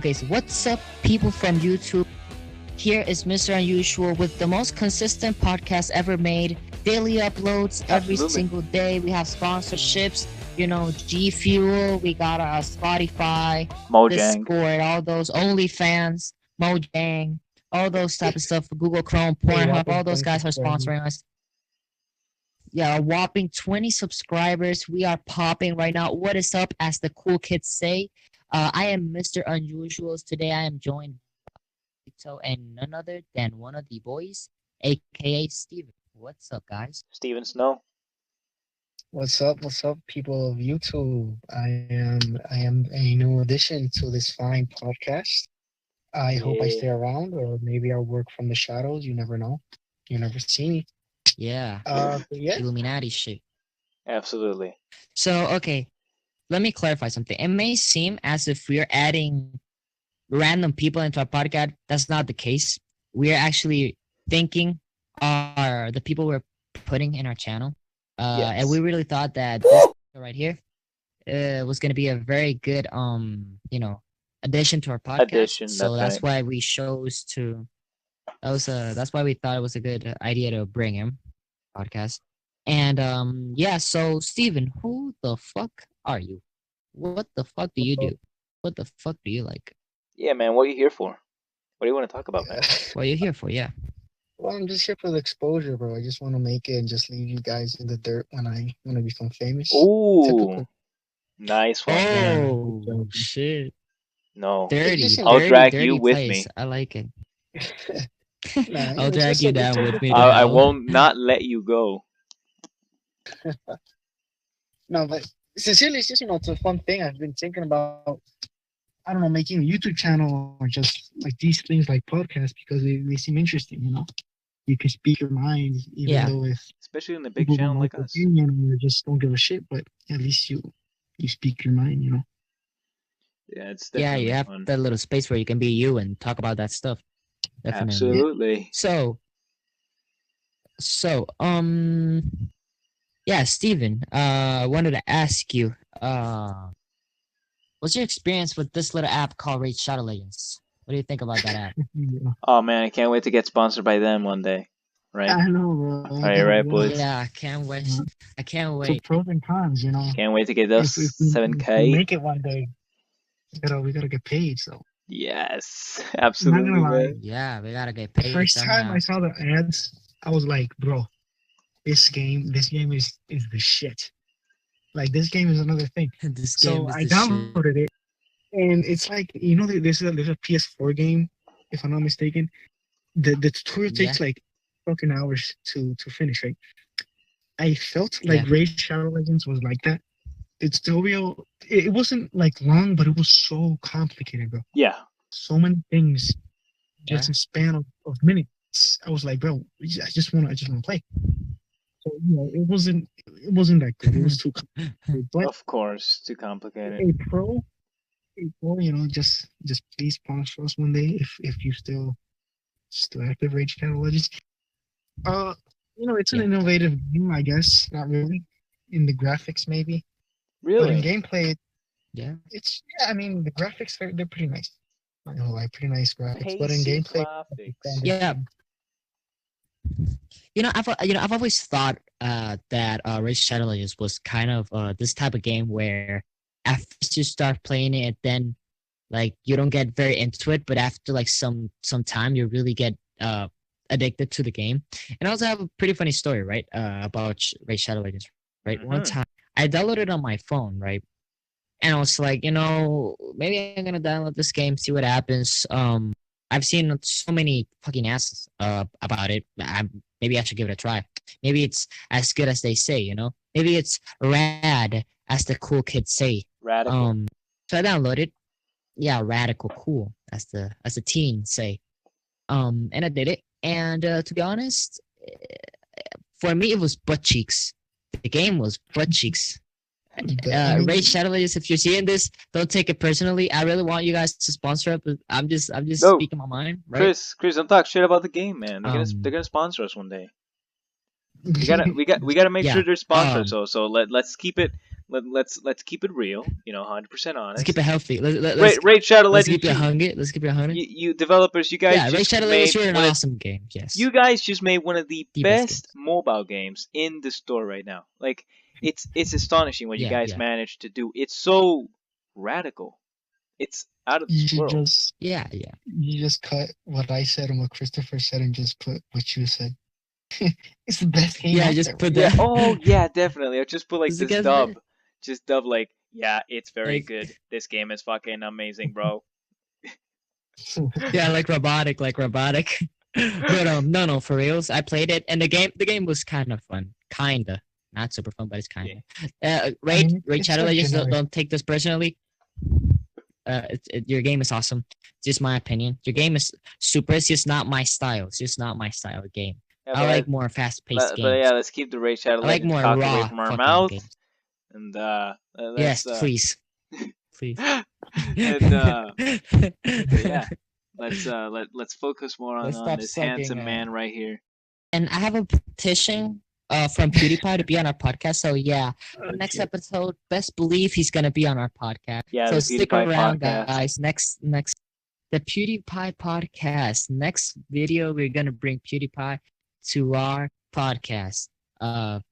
Okay, so what's up, people from YouTube? Here is Mr. Unusual with the most consistent podcast ever made. Daily uploads every Absolutely. single day. We have sponsorships, G Fuel. We got Spotify, Mojang. Discord, all those OnlyFans, Mojang, all those type of stuff. Google Chrome, Pornhub, all those guys are sponsoring us. Yeah, a whopping 20 subscribers. We are popping right now. What is up, as the cool kids say? I am Mr. Unusual. Today I am joined by and none other than one of the boys, aka Steven. What's up, guys? Steven Snow. What's up, people of YouTube? I am a new addition to this fine podcast. I hope I stay around, or maybe I'll work from the shadows. You never know. You never see me. Yeah. Yeah. Illuminati shit. Absolutely. So, okay, let me clarify something. It may seem as if we're adding random people into our podcast. That's not the case. We're actually thinking are the people we're putting in our channel. And we really thought that this right here was going to be a very good addition to our podcast. So that's why we chose to that's why we thought it was a good idea to bring him podcast. And so Steven, who the fuck are you? What the fuck do you do? What the fuck do you like? Yeah, man, what are you here for? What do you want to talk about, man? What are you here for? Yeah. Well, I'm just here for the exposure, bro. I just want to make it and just leave you guys in the dirt when I become famous. Ooh, Typical. Nice one. Oh shit! No, Dirty. I'll drag dirty you with place. me. I like it. Nah, I'll drag you down with me. I won't not let you go. No, but sincerely, it's just it's a fun thing. I've been thinking about, I don't know, making a YouTube channel or just like these things like podcasts because they seem interesting. You can speak your mind, even though if especially in a big channel like us, you just don't give a shit. But at least you speak your mind. Yeah, it's definitely you have fun. that little space where you can be you and talk about that stuff. Definitely. Absolutely. So, Steven, wanted to ask you, what's your experience with this little app called Raid Shadow Legends? What do you think about that app? Oh man, I can't wait to get sponsored by them one day. Right? I know, bro. Right, boys. Yeah, I can't wait. I can't wait. So pros and cons, Can't wait to get those if 7K. we make it one day. We gotta get paid. So. Yes, absolutely. Man. Yeah, we gotta get paid. First time I saw the ads, I was like, bro, this game is the shit. Like, this game is another thing. So I downloaded it, and it's like, there's a PS4 game, if I'm not mistaken. The tutorial takes like fucking hours to finish, right? I felt like Raid Shadow Legends was like that. The tutorial, it wasn't like long, but it was so complicated, bro. Yeah. So many things, just in a span of minutes. I was like, bro, I just want to play. So it wasn't that good. It was too complicated. But of course, too complicated. A pro, just please sponsor us one day if you still active Raid Shadow Legends. It's an innovative game, I guess. Not really. In the graphics, maybe. Really? But in gameplay, it's I mean, the graphics they're pretty nice. Pretty nice graphics. But in gameplay, I've always thought that Raid Shadow Legends was kind of this type of game where after you start playing it, then like you don't get very into it, but after like some time, you really get addicted to the game. And I also have a pretty funny story, right? About Raid Shadow Legends, right? Mm-hmm. One time I downloaded it on my phone, right? And I was like, maybe I'm gonna download this game, see what happens. I've seen so many fucking asses about it. Maybe I should give it a try. Maybe it's as good as they say, Maybe it's rad, as the cool kids say. Radical. So I downloaded. Yeah, radical cool, as the teens say. And I did it. And to be honest, for me it was butt cheeks. The game was butt cheeks. Raid Shadow Legends, if you're seeing this, don't take it personally. I really want you guys to sponsor it, but I'm just speaking my mind, right? Chris, don't talk shit about the game, man. They're gonna sponsor us one day. We gotta make sure they're sponsors. So let's keep it let's keep it real. 100% honest. Let's keep it healthy. Raid Shadow let's Legends. Keep it hungry. Let's keep it hungry. You developers, you guys Raid just Shadow made Legends are an awesome game. Yes. You guys just made one of the best best mobile games in the store right now. Like it's astonishing what you guys managed to do. It's so radical. It's out of this world. You just cut what I said and what Christopher said and just put what you said. It's the best game. Yeah, just put that. Oh yeah, definitely. I'll just put like this dub. Just dub like, yeah, it's very good. This game is fucking amazing, bro. Yeah, like robotic. But no, for reals. I played it, and the game was kind of fun. Kinda, not super fun, but it's kinda. Raid Shadow Legends. Don't take this personally. Your game is awesome. It's just my opinion. Your game is super. It's just not my style. It's just not my style of game. Yeah, I like more fast-paced games. But yeah, let's keep the Raid Shadow Legends talk away from our mouth. Games. And yes, please, please. And yeah, let's focus more on this handsome man right here. And I have a petition from PewDiePie to be on our podcast. So yeah, next episode, best believe he's gonna be on our podcast. Yeah, so stick around, podcast. Guys. Next, the PewDiePie podcast. Next video, we're gonna bring PewDiePie to our podcast.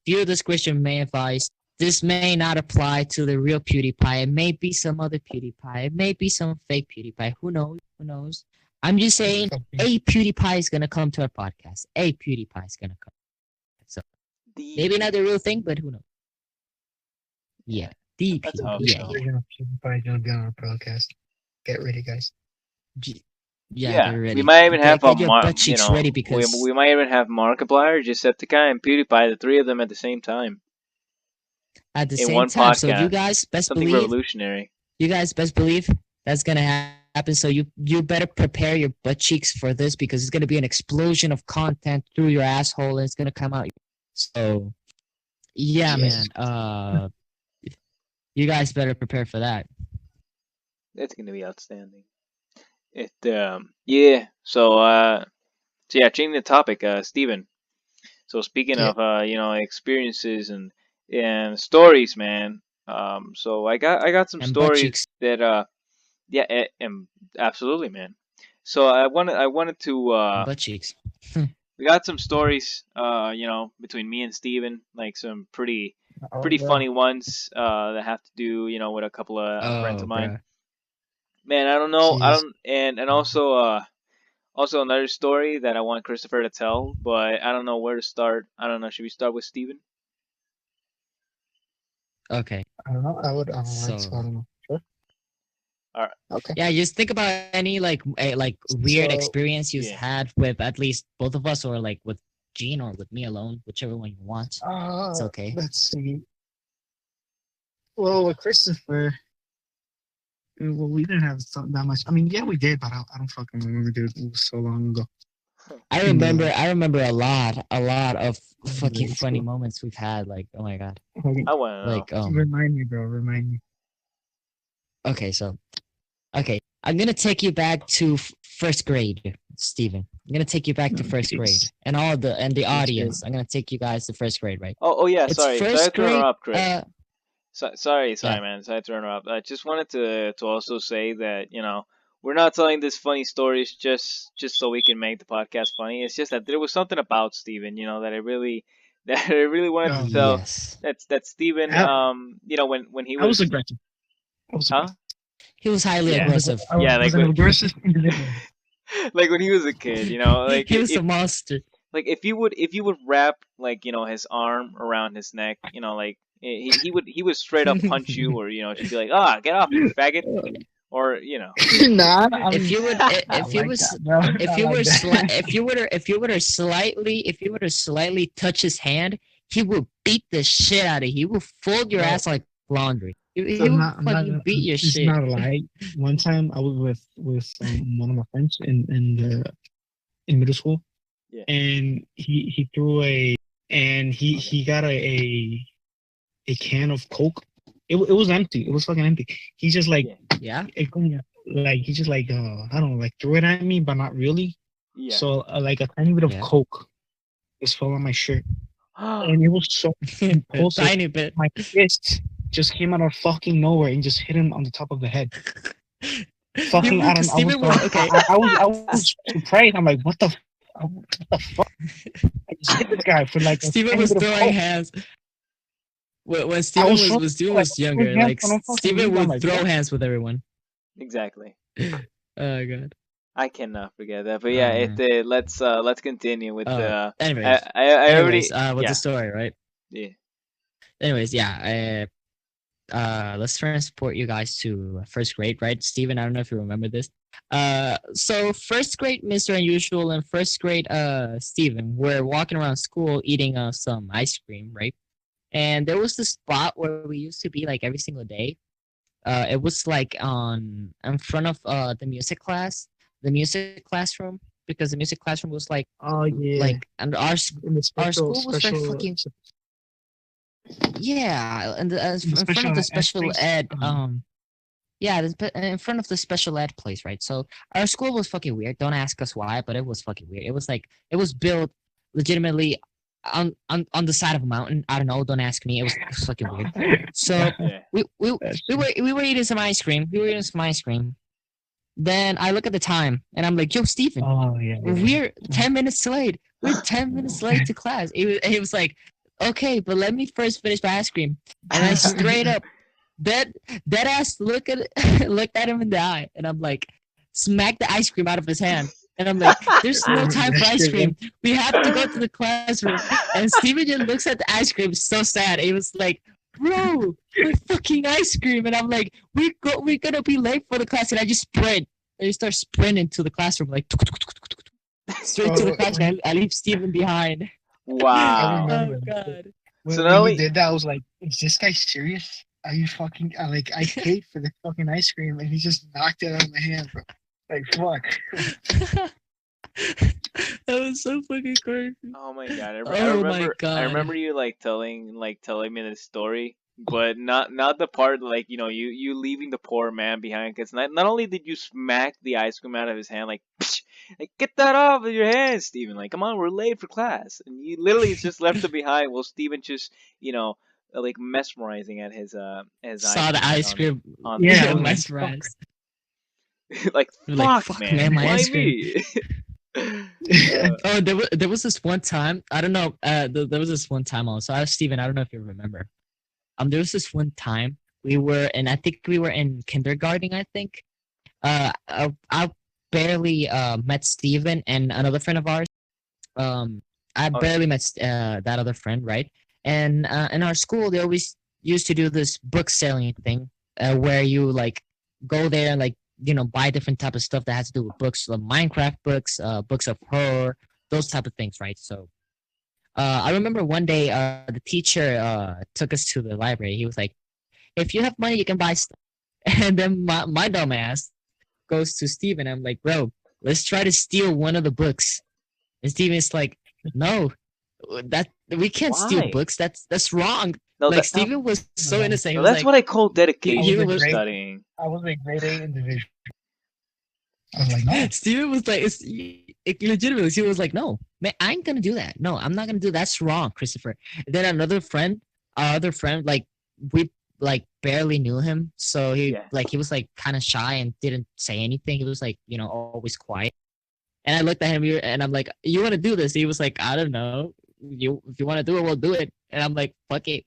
Viewer discretion may advise. This may not apply to the real PewDiePie. It may be some other PewDiePie. It may be some fake PewDiePie. Who knows? Who knows? I'm just saying, a PewDiePie is gonna come to our podcast. A PewDiePie is gonna come. So maybe not the real thing, but who knows? Yeah, the PewDiePie is gonna be on our podcast. Get ready, guys. Yeah, ready. We might even have ready because we might even have Markiplier, Jacksepticeye, and PewDiePie, the three of them at the same time. At the same time, podcast. So you guys best something believe revolutionary. You guys best believe that's gonna happen. So you better prepare your butt cheeks for this because it's gonna be an explosion of content through your asshole and it's gonna come out. So yeah, man. You guys better prepare for that. That's gonna be outstanding. Yeah. So changing the topic, Steven. So speaking of experiences and stories, man. So I got some stories that absolutely, man. So I wanted to butt cheeks. We got some stories, between me and Steven, like some pretty funny ones that have to do, with a couple of friends of mine. Bro. Man, I don't know. I don't, and also another story that I want Christopher to tell, but I don't know where to start. I don't know. Should we start with Steven? Okay. I don't know. I don't know. Sure. All right. Okay. Yeah, just think about any weird experience you've had with at least both of us, or like with Gene or with me alone, whichever one you want. It's okay. Let's see. Well, with Christopher, we didn't have that much. I mean, yeah, we did, but I don't fucking remember, dude. It was so long ago. I remember a lot of fucking funny moments we've had. Like, oh my god. I want to know. Remind me, bro. Remind me. Okay, I'm gonna take you back to first grade, Steven. I'm gonna take you back to first grade, and the audience. I'm gonna take you guys to first grade, right? Oh yeah. Sorry to interrupt, Chris. Sorry, yeah. man. Sorry to interrupt. I just wanted to also say that we're not telling this funny stories just so we can make the podcast funny. It's just that there was something about Steven, that I really wanted to tell. Yes. That Steven, when he was. I was aggressive. Huh? He was highly aggressive. Like aggressive individual. Like when he was a kid, like he was a monster. Like if you would wrap his arm around his neck, like he would straight up punch you, or just be like, get off, you faggot. Or nah, if you were to slightly touch his hand, he will beat the shit out of you. He will fold your ass like laundry. He will beat your shit. It's not a lie. One time I was with one of my friends in middle school, and he threw he got a can of Coke. It was empty. It was fucking empty. He just he just I don't know, threw it at me, but not really. Yeah. So a tiny bit of Coke just fell on my shirt, and it was so impulsive. Tiny bit. My fist just came out of fucking nowhere and just hit him on the top of the head. Yeah, Fucking, I because don't. I was Steven was like, okay. I was surprised. I'm like, what the fuck? I just hit this guy for like a Steven tiny was bit of throwing coke. hands. When I Steven was so like was throwing younger, hands like for no fucking Steven reason. I'm would like, throw what? hands with everyone. Exactly. Oh god. I cannot forget that. But Oh yeah, man. let's continue with the. Anyways. I Anyways, already with the story, right? yeah. Anyways, yeah. Let's transport you guys to first grade, right? Steven, I don't know if you remember this. So first grade Mr. Unusual and first grade Steven were walking around school eating some ice cream, right? And there was this spot where we used to be like every single day. It was like on in front of the music classroom, because the music classroom was Oh yeah, like and in the our special school was very special fucking yeah, and in the in front of special the ed special place. ed yeah, in front of the special ed place, right? So our school was fucking weird. Don't ask us why, but it was fucking weird. It was like it was built legitimately on the side of a mountain. I don't know. Don't ask me. It was fucking weird. So Yeah. That's true. we were eating some ice cream. We were eating some ice cream. Then I look at the time and I'm like, "Yo, Stephen, Oh yeah. we're 10 minutes late. We're 10 minutes late to class." He was like, "Okay, but let me first finish my ice cream." And I straight up dead ass looked at him in the eye, and I'm like, smack the ice cream out of his hand. And I'm like, there's no time for ice cream. We have to go to the classroom. And Steven just looks at the ice cream so sad. He was like, bro, my fucking ice cream. And I'm like, we're gonna be late for the class. And I just sprint. I just start sprinting to the classroom, like straight to the classroom. I leave Steven behind. I Wow. remember Oh god. So not when you only did that. I was like, is this guy serious? Are you fucking? I paid for the fucking ice cream, and he just knocked it out of my hand, bro. Like fuck. That was so fucking crazy. oh my god, Oh my god. I remember you telling me this story, but not the part like you leaving the poor man behind, because not only did you smack the ice cream out of his hand like, like get that off of your hands, Steven, like come on, we're late for class, and you literally just left it behind while Steven just like mesmerizing at his ice Saw the cream head ice cream. on Yeah, Yeah, I was like, mesmerized. like You're like, fuck, fuck, man, my why ice cream. me? Oh, there was this one time. I don't know. There was this one time also. Steven, I don't know if you remember. There was this one time we were in. I think we were in kindergarten. I think. I barely met Steven and another friend of ours. I Okay. barely met that other friend, right? And in our school, they always used to do this book selling thing, where you like go there and like buy different type of stuff that has to do with books, like Minecraft books, books of horror, those type of things, right? So I remember one day the teacher took us to the library. He was like, "If you have money, you can buy stuff." And then my dumb ass goes to Steven. I'm like, "Bro, let's try to steal one of the books." And Steven's like, "No, that we can't steal Why? books. That's wrong." No, Like Steven was so No. innocent. He no, was that's like, what I call he dedication to was studying. I was a grade A individual. I was like, no. Steven was like, legitimately, he was like, "No, man, I ain't gonna do that. No, I'm not gonna do that. That's wrong, Christopher." And then another friend, our other friend, like we like barely knew him, so Yeah. he was like kind of shy and didn't say anything. He was like always quiet. And I looked at him and I'm like, "You want to do this?" He was like, "I don't know. If you want to do it, we'll do it." And I'm like, "Fuck it,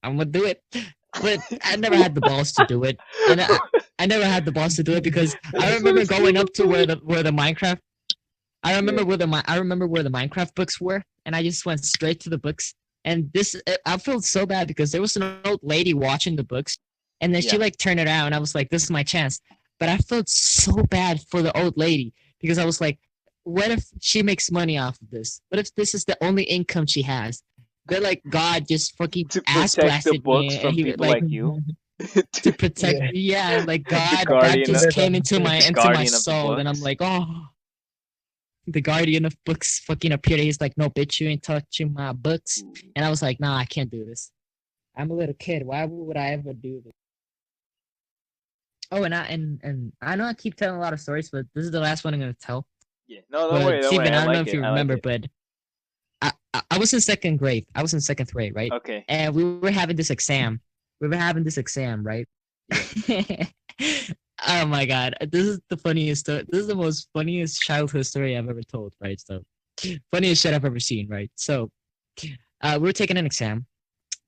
I'm gonna do it." But I never had the balls to do it, and I never had the balls to do it because I That's remember what going up to Steven where the Minecraft. I remember Yeah. I remember where the Minecraft books were, and I just went straight to the books. And I felt so bad because there was an old lady watching the books, and then she Yeah. like turned around. And I was like, "This is my chance." But I felt so bad for the old lady because I was like, "What if she makes money off of this? What if this is the only income she has?" Then like God just fucking To ass protect the blasted books me, and from he people like like you. to To- protect. Yeah. Yeah, and like the God guardian of, just came into the my guardian of the soul, and I'm books. like, oh, the guardian of books fucking appeared. He's like, "No, bitch, you ain't touching my books." Ooh. And I was like, "Nah, I can't do this. I'm a little kid. Why would I ever do this?" Oh, and I know I keep telling a lot of stories, but this is the last one I'm gonna tell. Yeah. No, don't worry, But don't worry. Steven, I I don't know like if it. you I like remember, it. but I was in second grade. I was in second grade, right? Okay. And we were having this exam. we were having this exam, right? Yeah. Oh my god, this is the funniest story. This is the most funniest childhood story I've ever told, right? So, funniest shit I've ever seen, right? So, we were taking an exam.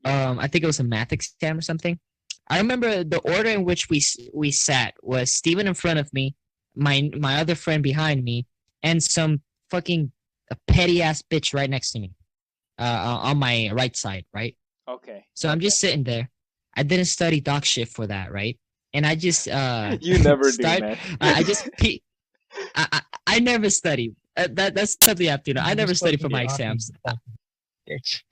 I think it was a math exam or something. I remember the order in which we sat was Steven in front of me, my other friend behind me, and some fucking petty ass bitch right next to me, on my right side, right? Okay. So I'm Okay. just sitting there. I didn't study doc shift for that, right? And I just You never do, start. man. I just I never study. That's something you have to know. I You're never study supposed to for be my awesome. exams. Bitch.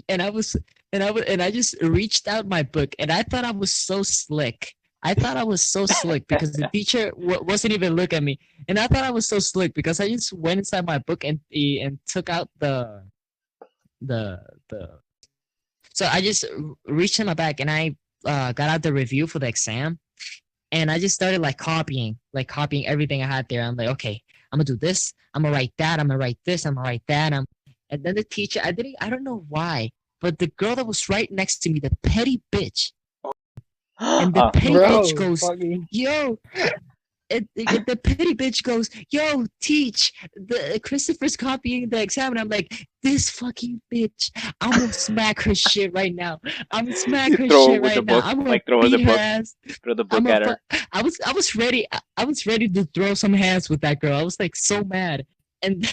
And I was and I just reached out my book and I thought I was so slick. I thought I was so slick because the teacher wasn't even looking at me, and I thought I was so slick because I just went inside my book and took out the. So I just reached in my bag and I got out the review for the exam, and I just started like copying everything I had there. I'm like, okay, I'm gonna do this. I'm gonna write that. I'm gonna write this. I'm gonna write that. And then the teacher, I don't know why, but the girl that was right next to me, the petty bitch, and the petty bitch Bro, goes, fucking. yo, the petty bitch goes, yo, teach, the Christopher's copying the exam. And I'm like, this fucking bitch, I'm gonna smack her shit right now. I'm gonna smack You her throw it shit with the right now. book, I'm gonna like throw the beat her book, ass. throw the I'm book a at her. I was ready to throw some hands with that girl. I was like so mad. And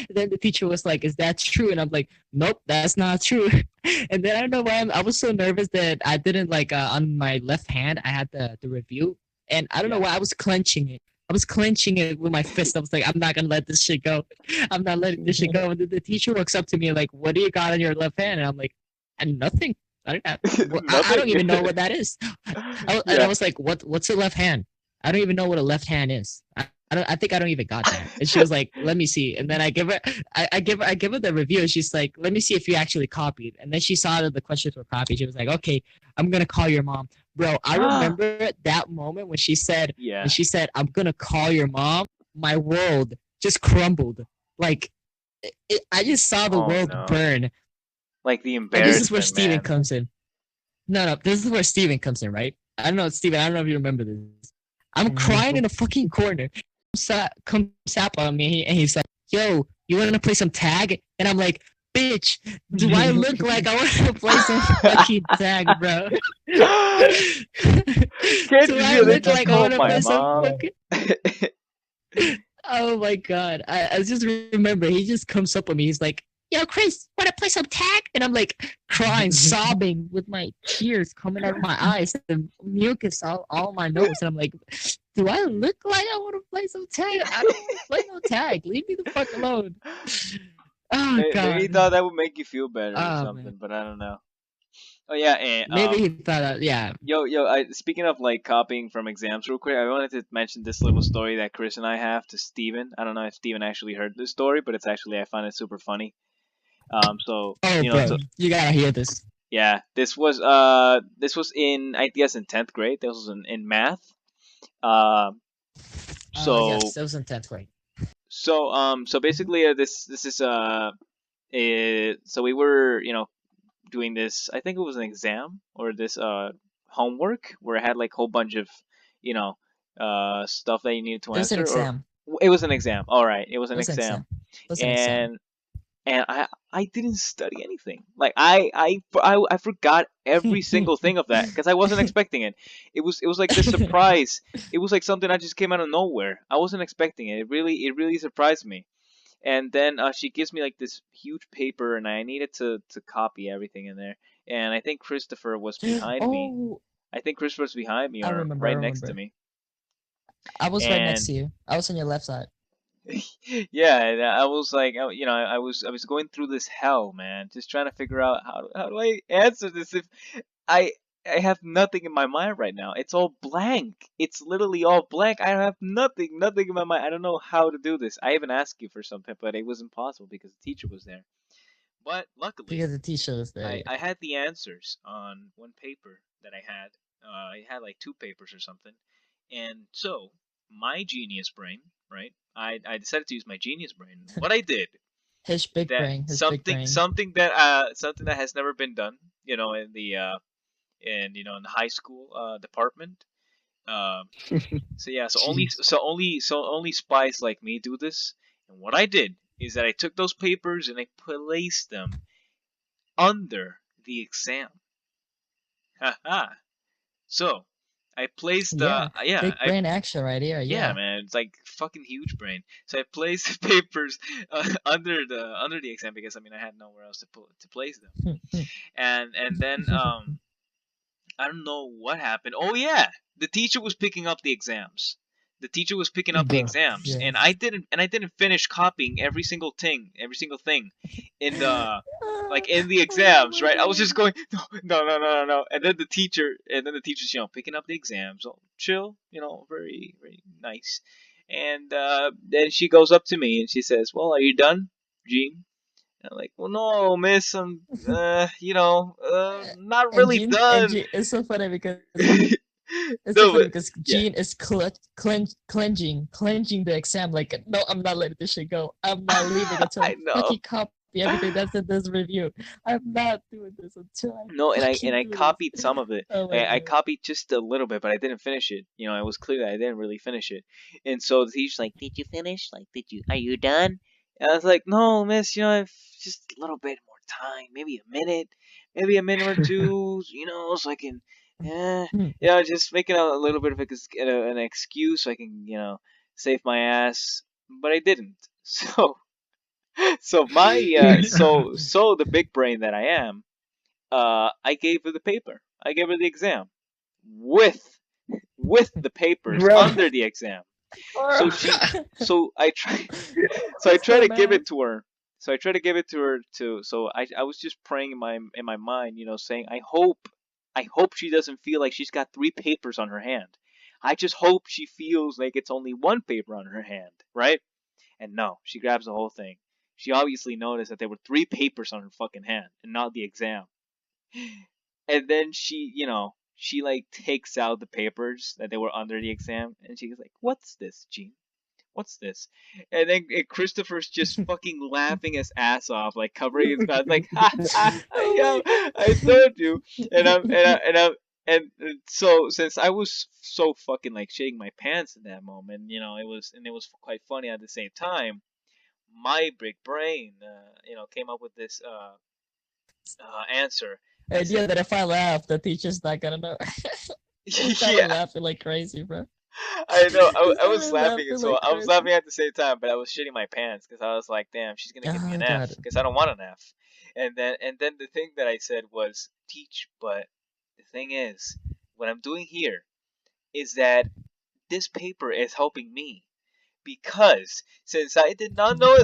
then the teacher was like, "Is that true?" And I'm like, "Nope, that's not true." And then I don't know why I was so nervous that I didn't like on my left hand I had the review, and I don't know Yeah. why I was clenching it. I was clenching it with my fist. I was like, "I'm not gonna let this shit go. I'm not letting this shit go." And then the teacher walks up to me like, "What do you got on your left hand?" And I'm like, "And nothing. I don't have, I Nothing. don't even know what that is." And I Yeah. was like, what's a left hand? I don't even know what a left hand is. I think I don't even got that. And she was like, let me see. And then I give her the review. And she's like, let me see if you actually copied. And then she saw that the questions were copied. She was like, okay, I'm gonna call your mom. Bro, I remember that moment when Yeah. she said, I'm gonna call your mom, my world just crumbled. Like I just saw the Oh world no. burn. Like the And this is where embarrassment, Steven man. comes in. No, this is where Steven comes in, right? I don't know, Steven, I don't know if you remember this. I'm crying in a fucking corner. Comes up on me and he's like, yo, you want to play some tag? And I'm like, bitch, do I look like I want to play some fucking tag, bro? Can't Do you I see they look just like I called want to my play some mom? fucking... Oh my god. I just remember he just comes up on me. He's like, yo, Chris, wanna play some tag? And I'm like crying, sobbing with my tears coming out of my eyes and mucus all my nose. And I'm like, do I look like I want to play some tag? I don't want to play no tag. Leave me the fuck alone. Oh Maybe he god. thought that would make you feel better or Oh man. something, but I don't know. Oh yeah, and Maybe he thought that, yeah. yo, speaking of like copying from exams, real quick, I wanted to mention this little story that Chris and I have to Steven. I don't know if Steven actually heard this story, but it's actually I find it super funny. So Oh you know, bro, you gotta hear this. yeah, this was in I guess in 10th grade. This was in math. Uh, Yes, so that was in 10th grade. so basically this is so we were doing this. I think it was an exam or this homework where it had like a whole bunch of you know stuff that you needed to It was an answer. Or exam. it was an exam. All right, it was It an was an exam, exam. It was an exam. and I didn't study anything. Like I forgot every single thing of that because I wasn't expecting it. It was like this surprise. It was like something that just came out of nowhere. I wasn't expecting it. It really surprised me. And then she gives me like this huge paper, and I needed to copy everything in there. And I think Christopher was behind me. Oh, I think Christopher was behind me I or remember. I right next to remember. me. I was right next And to you. I was on your left side. yeah, and I was like, I was going through this hell, man, just trying to figure out how do I answer this if I I have nothing in my mind right now. It's all blank. It's literally all blank. I have nothing in my mind. I don't know how to do this. I even asked you for something, but it was impossible because the teacher was there. But luckily, Because the teacher was there. I Yeah. had the answers on one paper that I had. I had like two papers or something. And so, my genius brain, right? I decided to use my genius brain. What I did His big that brain. His big something brain. something that has never been done, in the in in the high school department. Um, so yeah, Jeez. so only spies like me do this. And what I did is that I took those papers and I placed them under the exam. Haha. So I placed Yeah, yeah, big brain action right here. yeah, Yeah. man, it's like fucking huge brain. So I placed the papers under the exam because I mean I had nowhere else to place them. And then I don't know what happened. Oh yeah, the teacher was picking up the exams. The teacher was picking up the Bro. exams, Yeah. and I didn't finish copying every single thing, in the in the Oh exams. my Right? I was god. just going no, and then the teacher's picking up the exams, all chill, very very nice, and then she goes up to me and she says, "Well, are you done, Gene?" And I'm like, "Well, no, miss, I'm not And really Gene, and done." Gene, it's so No, funny but because yeah. Gene is clenching the exam. Like, no, I'm not letting this shit go. I'm not leaving until I I know. fucking copy everything that's in this review. I'm not doing this until I No, and fucking I do this. copied some of it. Oh my I god. copied just a little bit, but I didn't finish it. It was clear that I didn't really finish it. And so the teacher's like, "Did you finish? Like, are you done?" And I was like, "No, miss. I've just a little bit more time, maybe a minute or two. So I can, just making a little bit of an excuse so I can, save my ass." But I didn't. So, so the big brain that I am, I gave her the paper. I gave her the exam with the papers Bro. under the exam. Bro. So she, so I try, so I That's try so to give bad. it to her. So I try to give it to her too. So I was just praying in my mind, saying I hope she doesn't feel like she's got three papers on her hand. I just hope she feels like it's only one paper on her hand, right? And no, she grabs the whole thing. She obviously noticed that there were three papers on her fucking hand and not the exam. And then she like takes out the papers that they were under the exam, and she's like, "What's this, Gene? What's this?" And then Christopher's just fucking laughing his ass off, like covering his mouth, like, "Ha ha, ha, Oh yo, my god. I told you." And so since I was so fucking like shitting my pants in that moment, it was quite funny at the same time. My big brain, came up with this answer. I And said, yeah, that if I laugh, the teacher's not gonna know. I'm kind of yeah, laughing like crazy, bro. I know. I'm I was sorry, laughing as laughing well. like I was crazy. laughing at the same time, but I was shitting my pants because I was like, "Damn, she's gonna give me Oh an F," god. because I don't want an F. And then the thing that I said was teach, but the thing is, what I'm doing here is that this paper is helping me, because since I did not know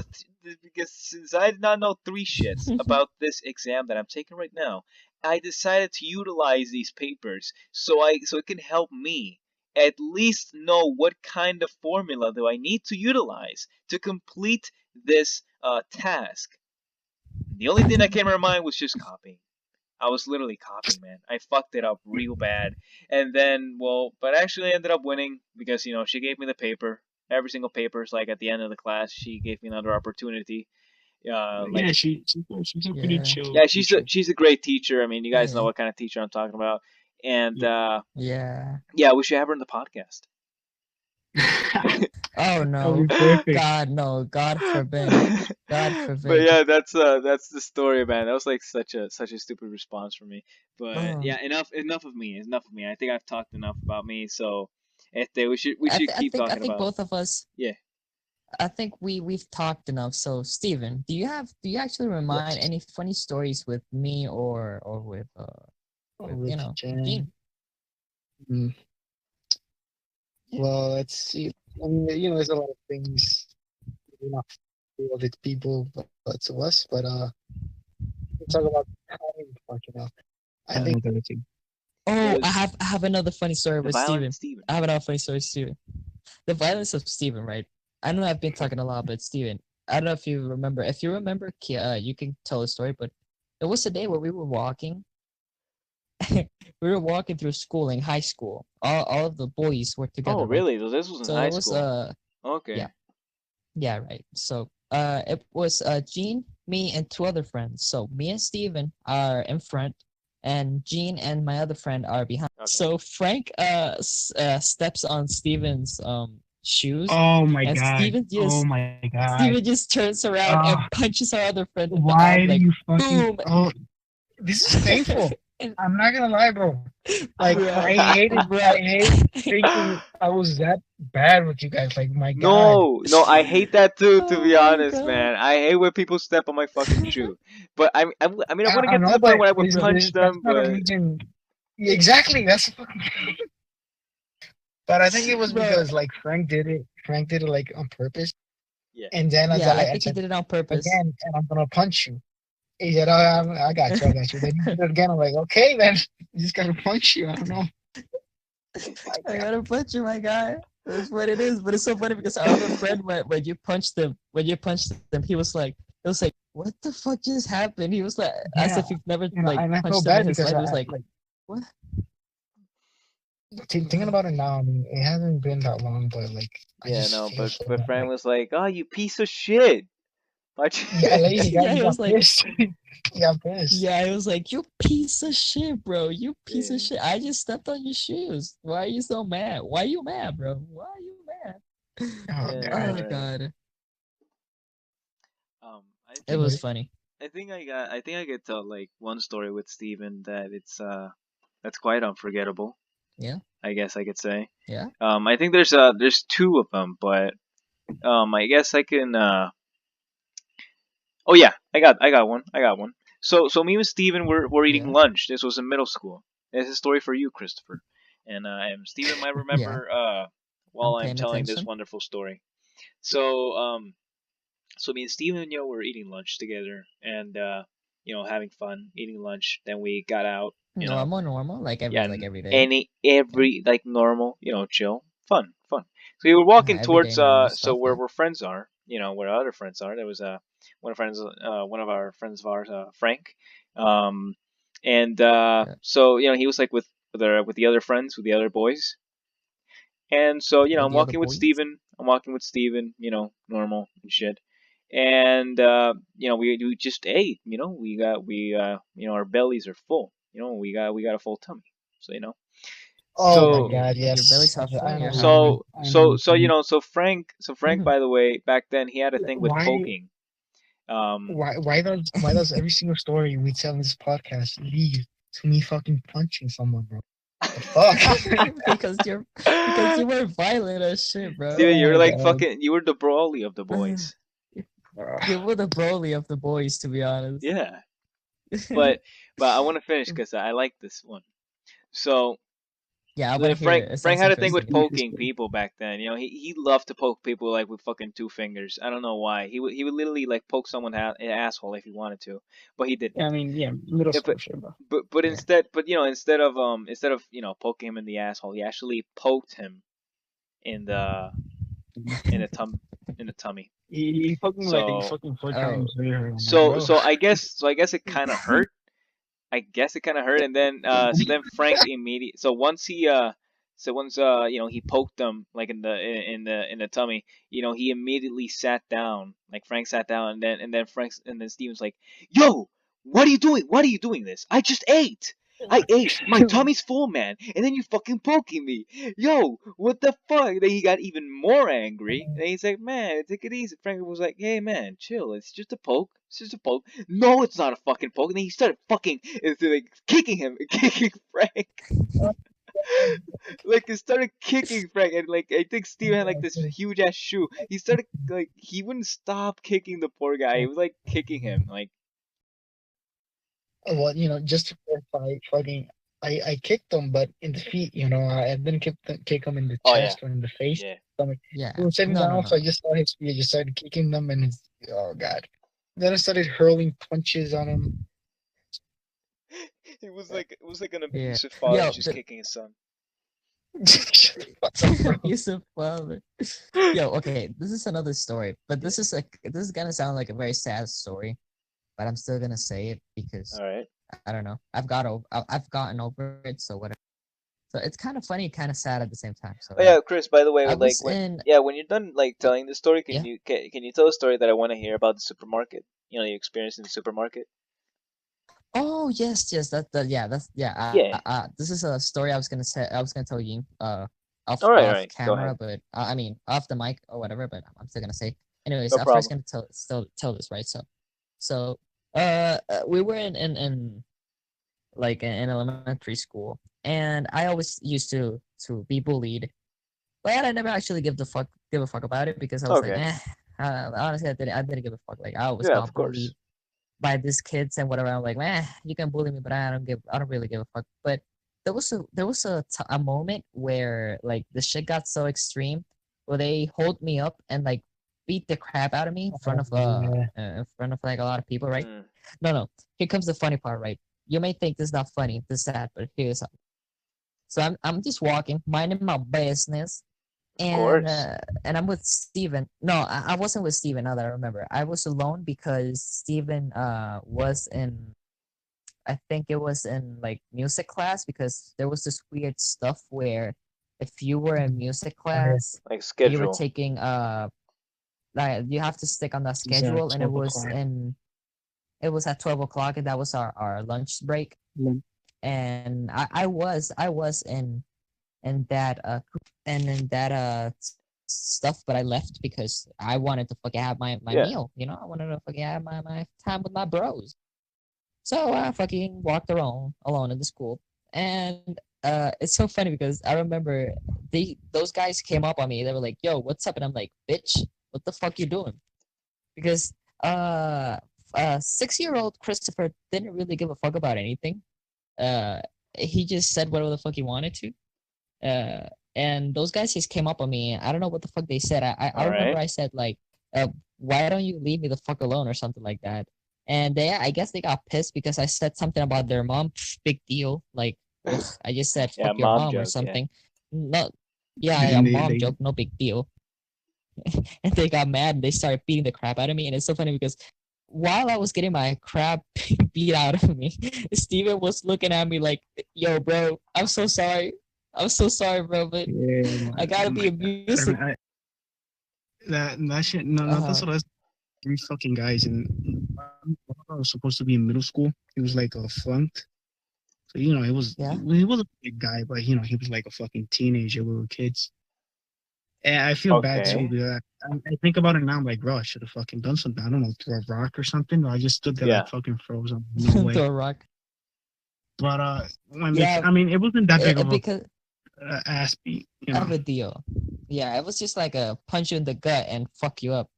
three shits about this exam that I'm taking right now, I decided to utilize these papers so it can help me at least know what kind of formula do I need to utilize to complete this task. The only thing that came to my mind was just copying. I was literally copying, man. I fucked it up real bad. And then, well, but actually I ended up winning because, she gave me the paper. Every single paper is like at the end of the class, she gave me another opportunity. Like, Yeah, she's a pretty Yeah. chill yeah, teacher. she's a great teacher. I mean, you guys know Yeah. what kind of teacher I'm talking about. And Yeah. Yeah. yeah, we should have her in the podcast. Oh That'll no. be perfect. God no. God forbid. God But forbid. yeah, that's the story, man. That was like such a stupid response for me. But Oh. yeah, enough of me. Enough of me. I think I've talked enough about me. So, we should I keep think I talking think about. both of us. Yeah. I think we've talked enough. So Steven, do you actually remind Yes. any funny stories with me or Oh, with with Gene? Jen. Mm. Well, let's see. I mean, there's a lot of things, not to other people, but to us. But we talk about having fun, I think everything. Oh, The I have another funny story the with violent Steven. Steven. I have another funny story with Steven. The violence of Steven, right? I know I've been talking a lot, but Steven, I don't know if you remember. If you remember, you can tell a story. But it was a day where we were walking. We were walking through schooling, high school. All of the boys were Oh, together, right? really? This was in So high it was school. yeah, Okay. yeah, right. So it was Gene, me, and two other friends. So me and Steven are in front, and Gene and my other friend are behind. Okay. So Frank steps on Steven's shoes, Oh my and god. Oh my god. Steven just turns around and punches our other friend in the Why arm do like you fucking? boom. Oh, this is painful. And I'm not gonna lie, bro. Like bro, bro. I hate thinking I was that bad with you guys. Like my god. No, I hate that too. To Oh be my honest, god. man, I hate when people step on my fucking shoe. But I mean, I want to I get to know, the point but where I would punch that's them. not a But reason. Yeah, exactly. That's the fucking. But I think it was Bro, because like Frank did it. Frank did it like on purpose. yeah, And then yeah, I I think he said did it on purpose. again, and I'm gonna punch you. He said, "Oh, I got you, I got you." Then he did it again. I'm like, okay, then you just gotta punch you. I don't know. I gotta punch you, my guy. That's what it is. But it's so funny because our other friend, when you punched him, what the fuck just happened? He was like, as Yeah, if he've never like and I feel punched him in bad his because life. He I was like, like what? thinking about it now. I mean, it hasn't been that long, but like I yeah, just no. feel But so but bad. Frank Like, was like, "Oh, you piece of shit." Watch. yeah, like, Yeah, he he got was like, pissed. He got pissed. yeah, I was like, you piece of shit, bro. You piece Yeah. of shit. I just stepped on your shoes. Why are you so mad? Why are you mad, bro? Why are you mad? Oh Yeah, I know, Oh god. right? god, I it think was Anyway, funny. I think I could tell like one story with Steven that it's that's quite unforgettable. Yeah, I guess I could say. yeah, I think there's two of them, but I guess I can. Oh yeah, I got one. I got one. So me and Steven were eating yeah, lunch. This was in middle school. It's a story for you, Christopher. And Steven might yeah. remember while I'm I'm paying telling this attention. wonderful story. So so me and Steven, were eating lunch together and having fun eating lunch. Then we got out, Normal, yeah, like every day. any Yeah, every like normal, chill, fun. So we were walking everyday towards normal so stuff. where Yeah, our friends are, where our other friends are. There was one of our friends of ours, Frank, um, and yeah. so he was like with the other friends, with the other boys, and so With I'm the other walking with boys. Steven. I'm walking with Steven, normal and shit. And we just ate. Our bellies are full. We got a full tummy. So oh my Yeah, so god, your yes. belly's half I full. know You're what half you full. mean. I know what you mean. So Frank, Mhm. by the way, back then he had a thing with Why poking. Um, why does every single story we tell in this podcast lead to me fucking punching someone, bro? The fuck? because you were violent as shit, bro. Steven, Oh you're my like god. fucking. You were the Broly of the boys. You were the Broly of the boys, to be honest. Yeah, but I want to finish because I like this one. So Yeah, I want to hear it. It Frank sounds had a thing with interesting. poking people back then. He loved to poke people like with fucking two fingers. I don't know why. He would literally like poke someone in the asshole if he wanted to, but he didn't. I mean, yeah, middle Yeah, school shit, bro. Yeah. instead of poking him in the asshole, he actually poked him in the in the tum in the tummy. He fucked me like So fucking four Oh, times later. I'm like, bro. I guess it kind of hurt. I guess it kind of hurt, and then Frank immediately. So once he poked him like in the tummy. He immediately sat down. Like Frank sat down, and then Steven's like, "Yo, what are you doing? What are you doing this? I just ate. I ate. My tummy's full, man. And then you fucking poking me. Yo, what the fuck?" Then he got even more angry. And he's like, "Man, take it easy." Frank was like, "Hey, man, chill. It's just a poke. It's just a poke." "No, it's not a fucking poke." And then he started fucking like kicking him, kicking Frank. Like he started kicking Frank, and like I think Steve had like this huge ass shoe. He started like he wouldn't stop kicking the poor guy. He was like kicking him, like Well, just to clarify, fucking, I kicked him, but in the feet, I didn't kick him in the oh yeah, chest or in the face. yeah. Stomach. yeah. He was sitting No, no, down, no, so I no. just saw his feet. I just started kicking them, and oh god. Then I started hurling punches on him. It was like an Yeah. abusive father Yo, just kicking his son. Shut the fuck up, bro. Yusuf father. Yo, okay, this is another story, but Yeah. this is gonna sound like a very sad story, but I'm still gonna say it because All right. I don't know. I've gotten over it, so whatever. So it's kind of funny, kind of sad at the same time. So Oh yeah, Chris. By the way, I like was in when you're done like telling the story, yeah. can you tell a story that I want to hear about the supermarket? Your experience in the supermarket. Oh yes, yes. That's yeah. Yeah. This is a story I was gonna say. I was gonna tell you. All right, all Off right. Go camera, ahead. but I mean off the mic or whatever. But I'm still gonna say. Anyways, No I'm first problem. gonna tell this right. So we were in like in elementary school, and I always used to be bullied, but I never actually give a fuck about it because I was like, Okay. eh. Honestly, I didn't give a fuck. Like I was Yeah, of not bullied course. by these kids and whatever. I'm like, man, you can bully me, but I don't really give a fuck. But there was a moment where like the shit got so extreme where they hold me up and like beat the crap out of me Yeah. in front of like a lot of people, right? Mm, No. Here comes the funny part, right? You may think this is not funny, this is sad, but here's how. So I'm just walking, minding my business, of course. and I'm with Steven. No, I wasn't with Steven. Now that I remember, I was alone because Steven was in. I think it was in like music class because there was this weird stuff where if you were in music Okay. class, Like you were schedule. taking like you have to stick on that It's at schedule, and 12 o'clock. it was at 12 o'clock, and that was our lunch break. Mm. And I was in that and in that stuff, but I left because I wanted to fucking have my Yeah. meal. You know, I wanted to fucking have my time with my bros. So I fucking walked around alone in the school, and it's so funny because I remember those guys came up on me. They were like, "Yo, what's up?" And I'm like, "Bitch, what the fuck you doing?" Because uh, 6-year-old Christopher didn't really give a fuck about anything. Uh, he just said whatever the fuck he wanted to. And those guys just came up on me. I don't know what the fuck they said. I All remember right. I said like, "Why don't you leave me the fuck alone?" or something like that. And I guess they got pissed because I said something about their mom. Big deal. Like, ugh, I just said Yeah, "fuck your mom mom" or joke. Yeah. something. Not, yeah, a And mom they joke, no big deal. And they got mad and they started beating the crap out of me. And it's so funny because while I was getting my crap beat out of me, Steven was looking at me like, "Yo, bro, I'm so sorry. I'm so sorry, bro, but yeah, I oh gotta my be god. amusing." That shit. No, not that's Uh-huh. what I was. Three fucking guys, and one of them was supposed to be in middle school. He was like a flunked. So Yeah. he wasn't a big guy, but he was like a fucking teenager. We were kids. And I feel bad too Okay. because I think about it now. I'm like, bro, I should have fucking done something. I don't know, throw a rock or something. Or I just stood there like Yeah. fucking frozen. No way. Throw a rock. But Yeah, I mean, it wasn't that big of a because ass beat, of a deal. Yeah, it was just like a punch you in the gut and fuck you up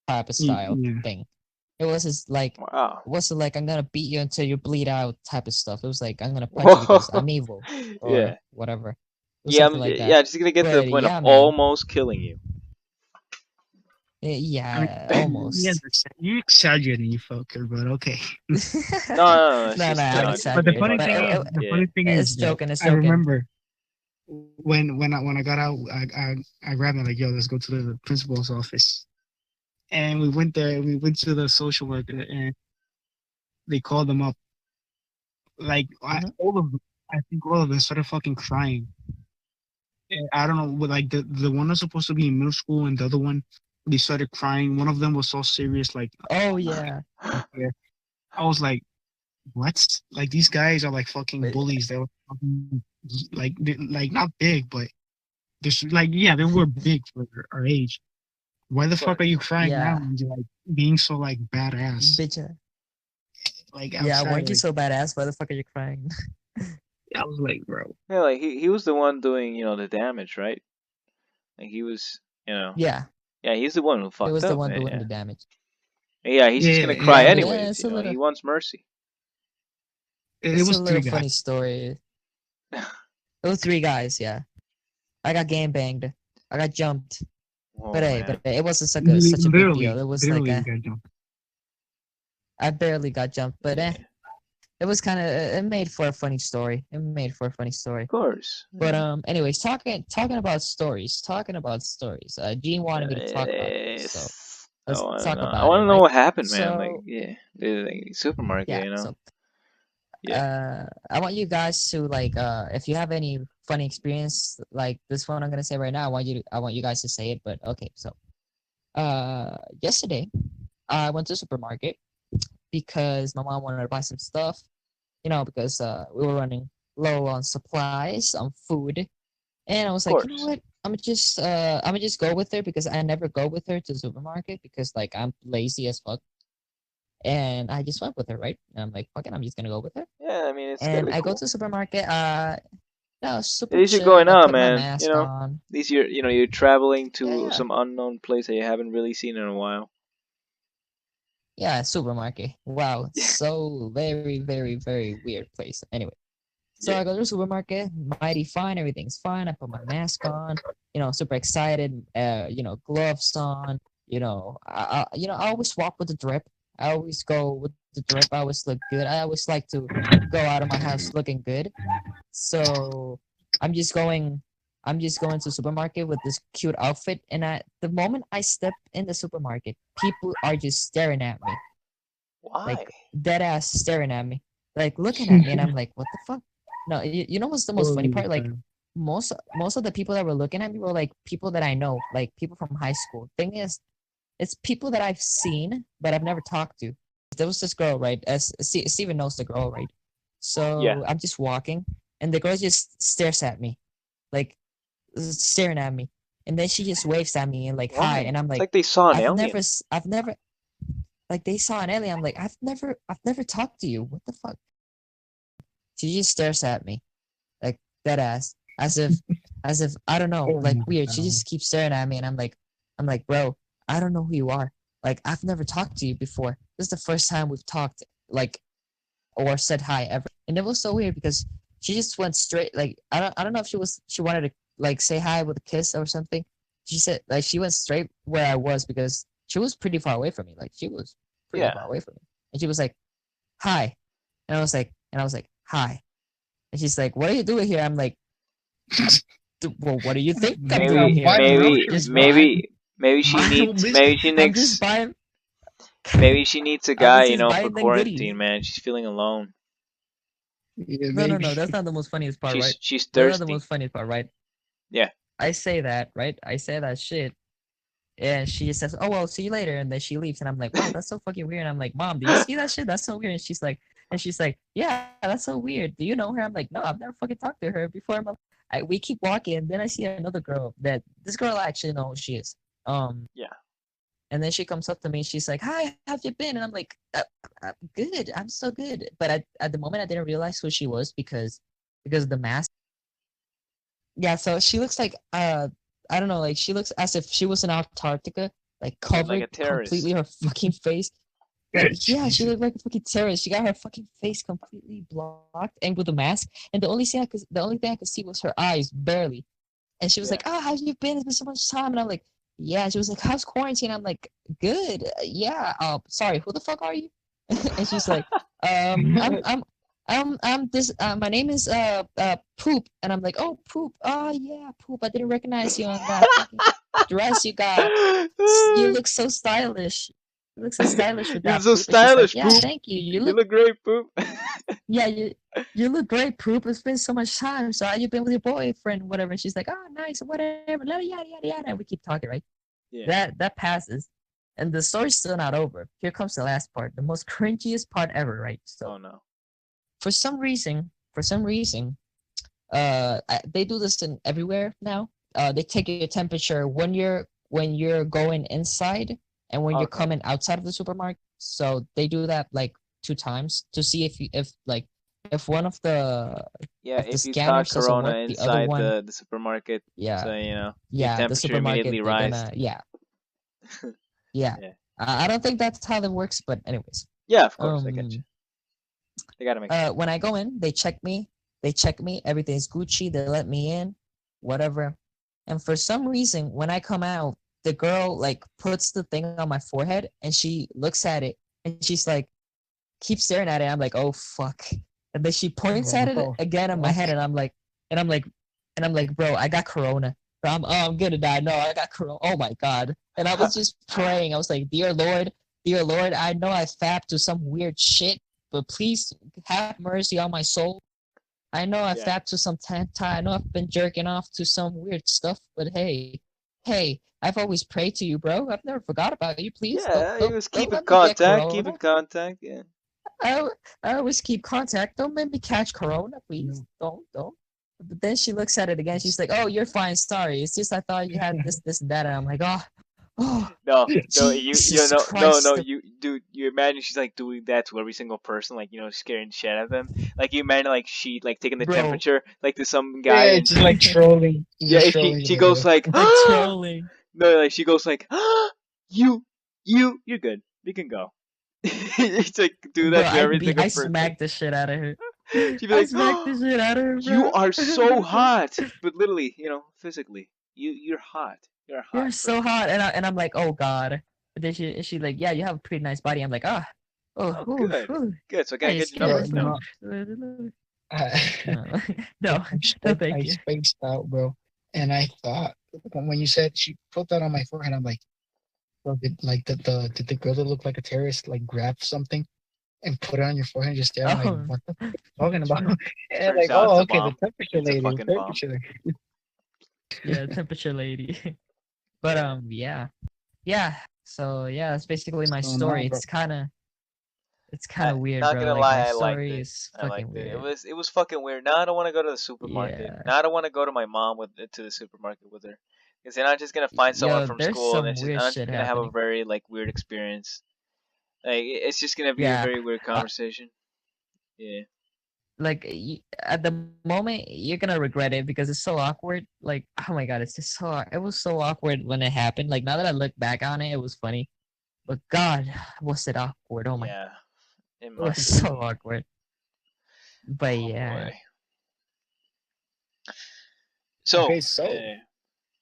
type of style Yeah. thing. It was just like Wow. it wasn't like I'm gonna beat you until you bleed out type of stuff. It was like I'm gonna punch you because Whoa. I'm evil or Yeah. whatever. It was Yeah. something like that. Yeah. Just gonna get to the But point of yeah, man. almost killing you. I mean, Yeah, yeah, almost. you exaggerating, you fucker, but okay. No, no, no. It's No, just I'm But the exaggerating, funny but thing is, yeah. it's that joking. It's I joking. remember when I got out, I grabbed him like, yo, let's go to the principal's office, and we went there. We went to the social worker, and they called them up. Like Hmm. all of them, I think all of them started fucking crying. And I don't know, like the one that's supposed to be in middle school and the other one, they started crying. One of them was so serious, like, Oh "Ah," yeah. yeah. I was like, what? Like these guys are like fucking But, bullies. They were fucking, like not big, but there's like yeah, they were big for our age. Why the Of fuck are course. you crying now yeah, and you're like being so like badass? bitch. Like Yeah, outside, weren't you like so badass? Why the fuck are you crying? I was like, bro, Yeah. Like he was the one doing the damage, right? Like he was. Yeah, Yeah. He's the one who he fucked was the up. one doing Yeah. the damage. Yeah. He's just gonna cry Yeah, but anyways. it's a He little, wants mercy. it it's a was little three guys. funny story. It was 3 guys. Yeah, I got game banged. I got jumped. Oh But man. it wasn't such a big deal. It was like Literally, you guys don't. I barely got jumped, but Yeah. it was kind of it made for a funny story. It made for a funny story. Of course. But Yeah. anyways, talking about stories, Gene wanted me to talk about this, so It's, I let's want to talk know. I about want it, to know right? what happened, man. Like, So yeah, the supermarket. yeah, so Yeah. I want you guys to like if you have any funny experience like this one I'm gonna say right now, I want you guys to say it. But okay, so yesterday I went to the supermarket because my mom wanted to buy some stuff. because we were running low on supplies, on food, and I was Of like, you know course. what? I'm gonna just go with her because I never go with her to the supermarket because like I'm lazy as fuck. And I just went with her, right? And I'm like, fuck it, I'm just gonna go with her. Yeah, I mean it's And gonna be I go cool. to the supermarket. No, At super least you're chill. going I out, put my man. mask on. At least you're traveling Yeah, to yeah, some unknown place that you haven't really seen in a while. yeah. Supermarket. Wow, Yeah, so very, very, very weird place. Anyway, so I yeah, go to the supermarket, mighty fine, everything's fine. I put my mask on, super excited. Gloves on. I always walk with the drip. I always go with the drip. I always look good. I always like to go out of my house looking good. So I'm just going I'm just going to the supermarket with this cute outfit, and the moment I step in the supermarket, people are just staring at me, why? like dead ass staring at me, like looking at me, and I'm like, what the fuck? No, you know what's the most funny Holy part? Like time. most of the people that were looking at me were like people that I know, like people from high school. Thing is, it's people that I've seen but I've never talked to. There was this girl, right? As Steven knows the girl, right? Yeah. So I'm just walking, and the girl just stares at me, like staring at me, and then she just waves at me and like hi, Why? and I'm It's like, like they saw an alien. I've never, like they saw an alien. I'm like, I've never talked to you. What the fuck? She just stares at me, like dead ass, as if I don't know, Oh like my weird. She god. just keeps staring at me, and I'm like, bro, I don't know who you are. Like I've never talked to you before. This is the first time we've talked, like or said hi ever. And it was so weird because she just went straight, like I don't know if she wanted to like say hi with a kiss or something. She said like she went straight where I was because she was pretty far away from me. Like she was pretty Yeah. far away from me. And she was like, hi. And I was like, hi. And she's like, what are you doing here? I'm like, well, what do you think I'm Bro, doing Maybe, here? buy I'm maybe, just groceries, bro. buying maybe she Buy all needs, this. maybe she I'm just needs, buying maybe she needs a I guy, was just for buying them quarantine, goodies. man. She's feeling alone. Yeah, No, no, maybe. no. That's not the most funniest part, right? She's That's not the thirsty. most funniest part, right? Yeah. I say that, right? I say that shit, and she just says, "Oh well, see you later," and then she leaves, and I'm like, "Wow, that's so fucking weird." And I'm like, "Mom, do you see that shit? That's so weird." And she's like, "Yeah, that's so weird. Do you know her?" I'm like, "No, I've never fucking talked to her before." We keep walking, and then I see another girl that this girl I actually know who she is. Yeah. And then she comes up to me. She's like, "Hi, how have you been?" And I'm like, I'm good. I'm so good." But at the moment, I didn't realize who she was because of the mask. Yeah, so she looks like I don't know, like she looks as if she was in Antarctica, like Like covered a completely terrorist. her fucking face. Like yeah, she Jesus. looked like a fucking terrorist. She got her fucking face completely blocked and with a mask, and the only thing I could see was her eyes barely. And she was Yeah. like, "Oh, how have you been? It's been so much time." And I'm like, "Yeah." She was like, "How's quarantine?" I'm like, "Good. Yeah. Sorry, who the fuck are you?" And she's like, I'm this. My name is Poop." And I'm like, "Oh, Poop. Oh yeah, Poop. I didn't recognize you on that fucking dress you got. You look so stylish. You look so stylish with You're that, so Poop." And she's like, stylish, "Yeah, poop. thank you. You look great, poop. Yeah, you look great, Poop. It's been so much time. So how you been with your boyfriend, whatever?" And she's like, "Oh, nice, whatever, yada yada yada yada." And we keep talking, right? Yeah. That passes, and the story's still not over. Here comes the last part, the most cringiest part ever, right? So Oh no. for some reason, they do this in everywhere now. They take your temperature when you're going inside and when you're Okay. coming outside of the supermarket. So they do that like 2 times to see if like if one Yeah, of the if you caught scanners doesn't corona work, the other inside one, the supermarket, yeah, so your yeah, the temperature immediately supermarket, they're rise. gonna, yeah, yeah. Yeah. I don't think that's how that works, but anyways, Yeah, of course, I get you. um, They gotta make sure. when I go in, they check me, everything's Gucci, they let me in, whatever. And for some reason, when I come out, the girl like puts the thing on my forehead and she looks at it and she's like, keeps staring at it. I'm like, oh fuck. And then she points at it Bro, again on my fuck. head, and I'm like, bro, I got corona. Bro, I'm gonna die. No, I got corona. Oh my god. And I was just praying. I was like, dear Lord, I know I fapped to some weird shit, but please have mercy on my soul. I know I Yeah. fapped to some hentai. I know I've been jerking off to some weird stuff, but hey, I've always prayed to you, bro. I've never forgot about you. Please Yeah, you just don't keep in let me get contact, keep in corona. contact. Yeah. I, I always keep contact. Don't make me catch corona, please. Don't. But then she looks at it again. She's like, "Oh, you're fine. Sorry. It's just I thought you had this, and that." And I'm like, oh, No, no, you Jesus know, no, Christ. no, you, dude, you imagine she's like doing that to every single person, like, scaring the shit out of them. Like, you imagine like she like taking the Bro, temperature, like to some guy, Yeah, and it's just like trolling. It's yeah, just and she trolling. she goes like, like trolling. no, like she goes like, you're good, you can go. It's like do Bro, that to every single I person. smacked the shit out of her. She'd be I like, smacked the shit out of her, you bro. are so hot, but literally, physically, you're hot. You're a You're hot so person. hot, and I'm like, oh god. But then she like, yeah, you have a pretty nice body. I'm like, Oh, oh, good, ooh. good. So I I gotta get just your can't. number? Bro, No. no, I, No, no, no, I thank you. spaced out, bro. And I thought when you said she put that on my forehead, I'm like, bro, did the girl that looked like a terrorist like grab something and put it on your forehead and just stare? I'm like, Oh, what the fuck are you talking about? And Turns like, out it's oh, a okay, the bomb. temperature It's a lady, the fucking bomb. temperature lady. yeah, temperature lady. But Yeah. yeah. So yeah, that's basically my So no, story. bro. It's kind of weird, Not bro. gonna Like lie, my I liked story it. is I fucking liked it. weird. It was fucking weird. Now I don't want to go to the supermarket. Yeah. Now I don't want to go to my mom to the supermarket with her, because then I'm just gonna find someone Yo, from there's school, and some weird I'm just shit gonna have a happening. very like weird experience. Like it's just gonna be a Yeah. very weird Uh, conversation. Yeah. like at the moment you're gonna regret it because it's so awkward. Like, oh my god, it's just it was so awkward when it happened. Like now that I look back on it, it was funny. But God, was it awkward? Oh my, Yeah. It it was must so be. awkward. But Oh yeah, boy. So, Okay, so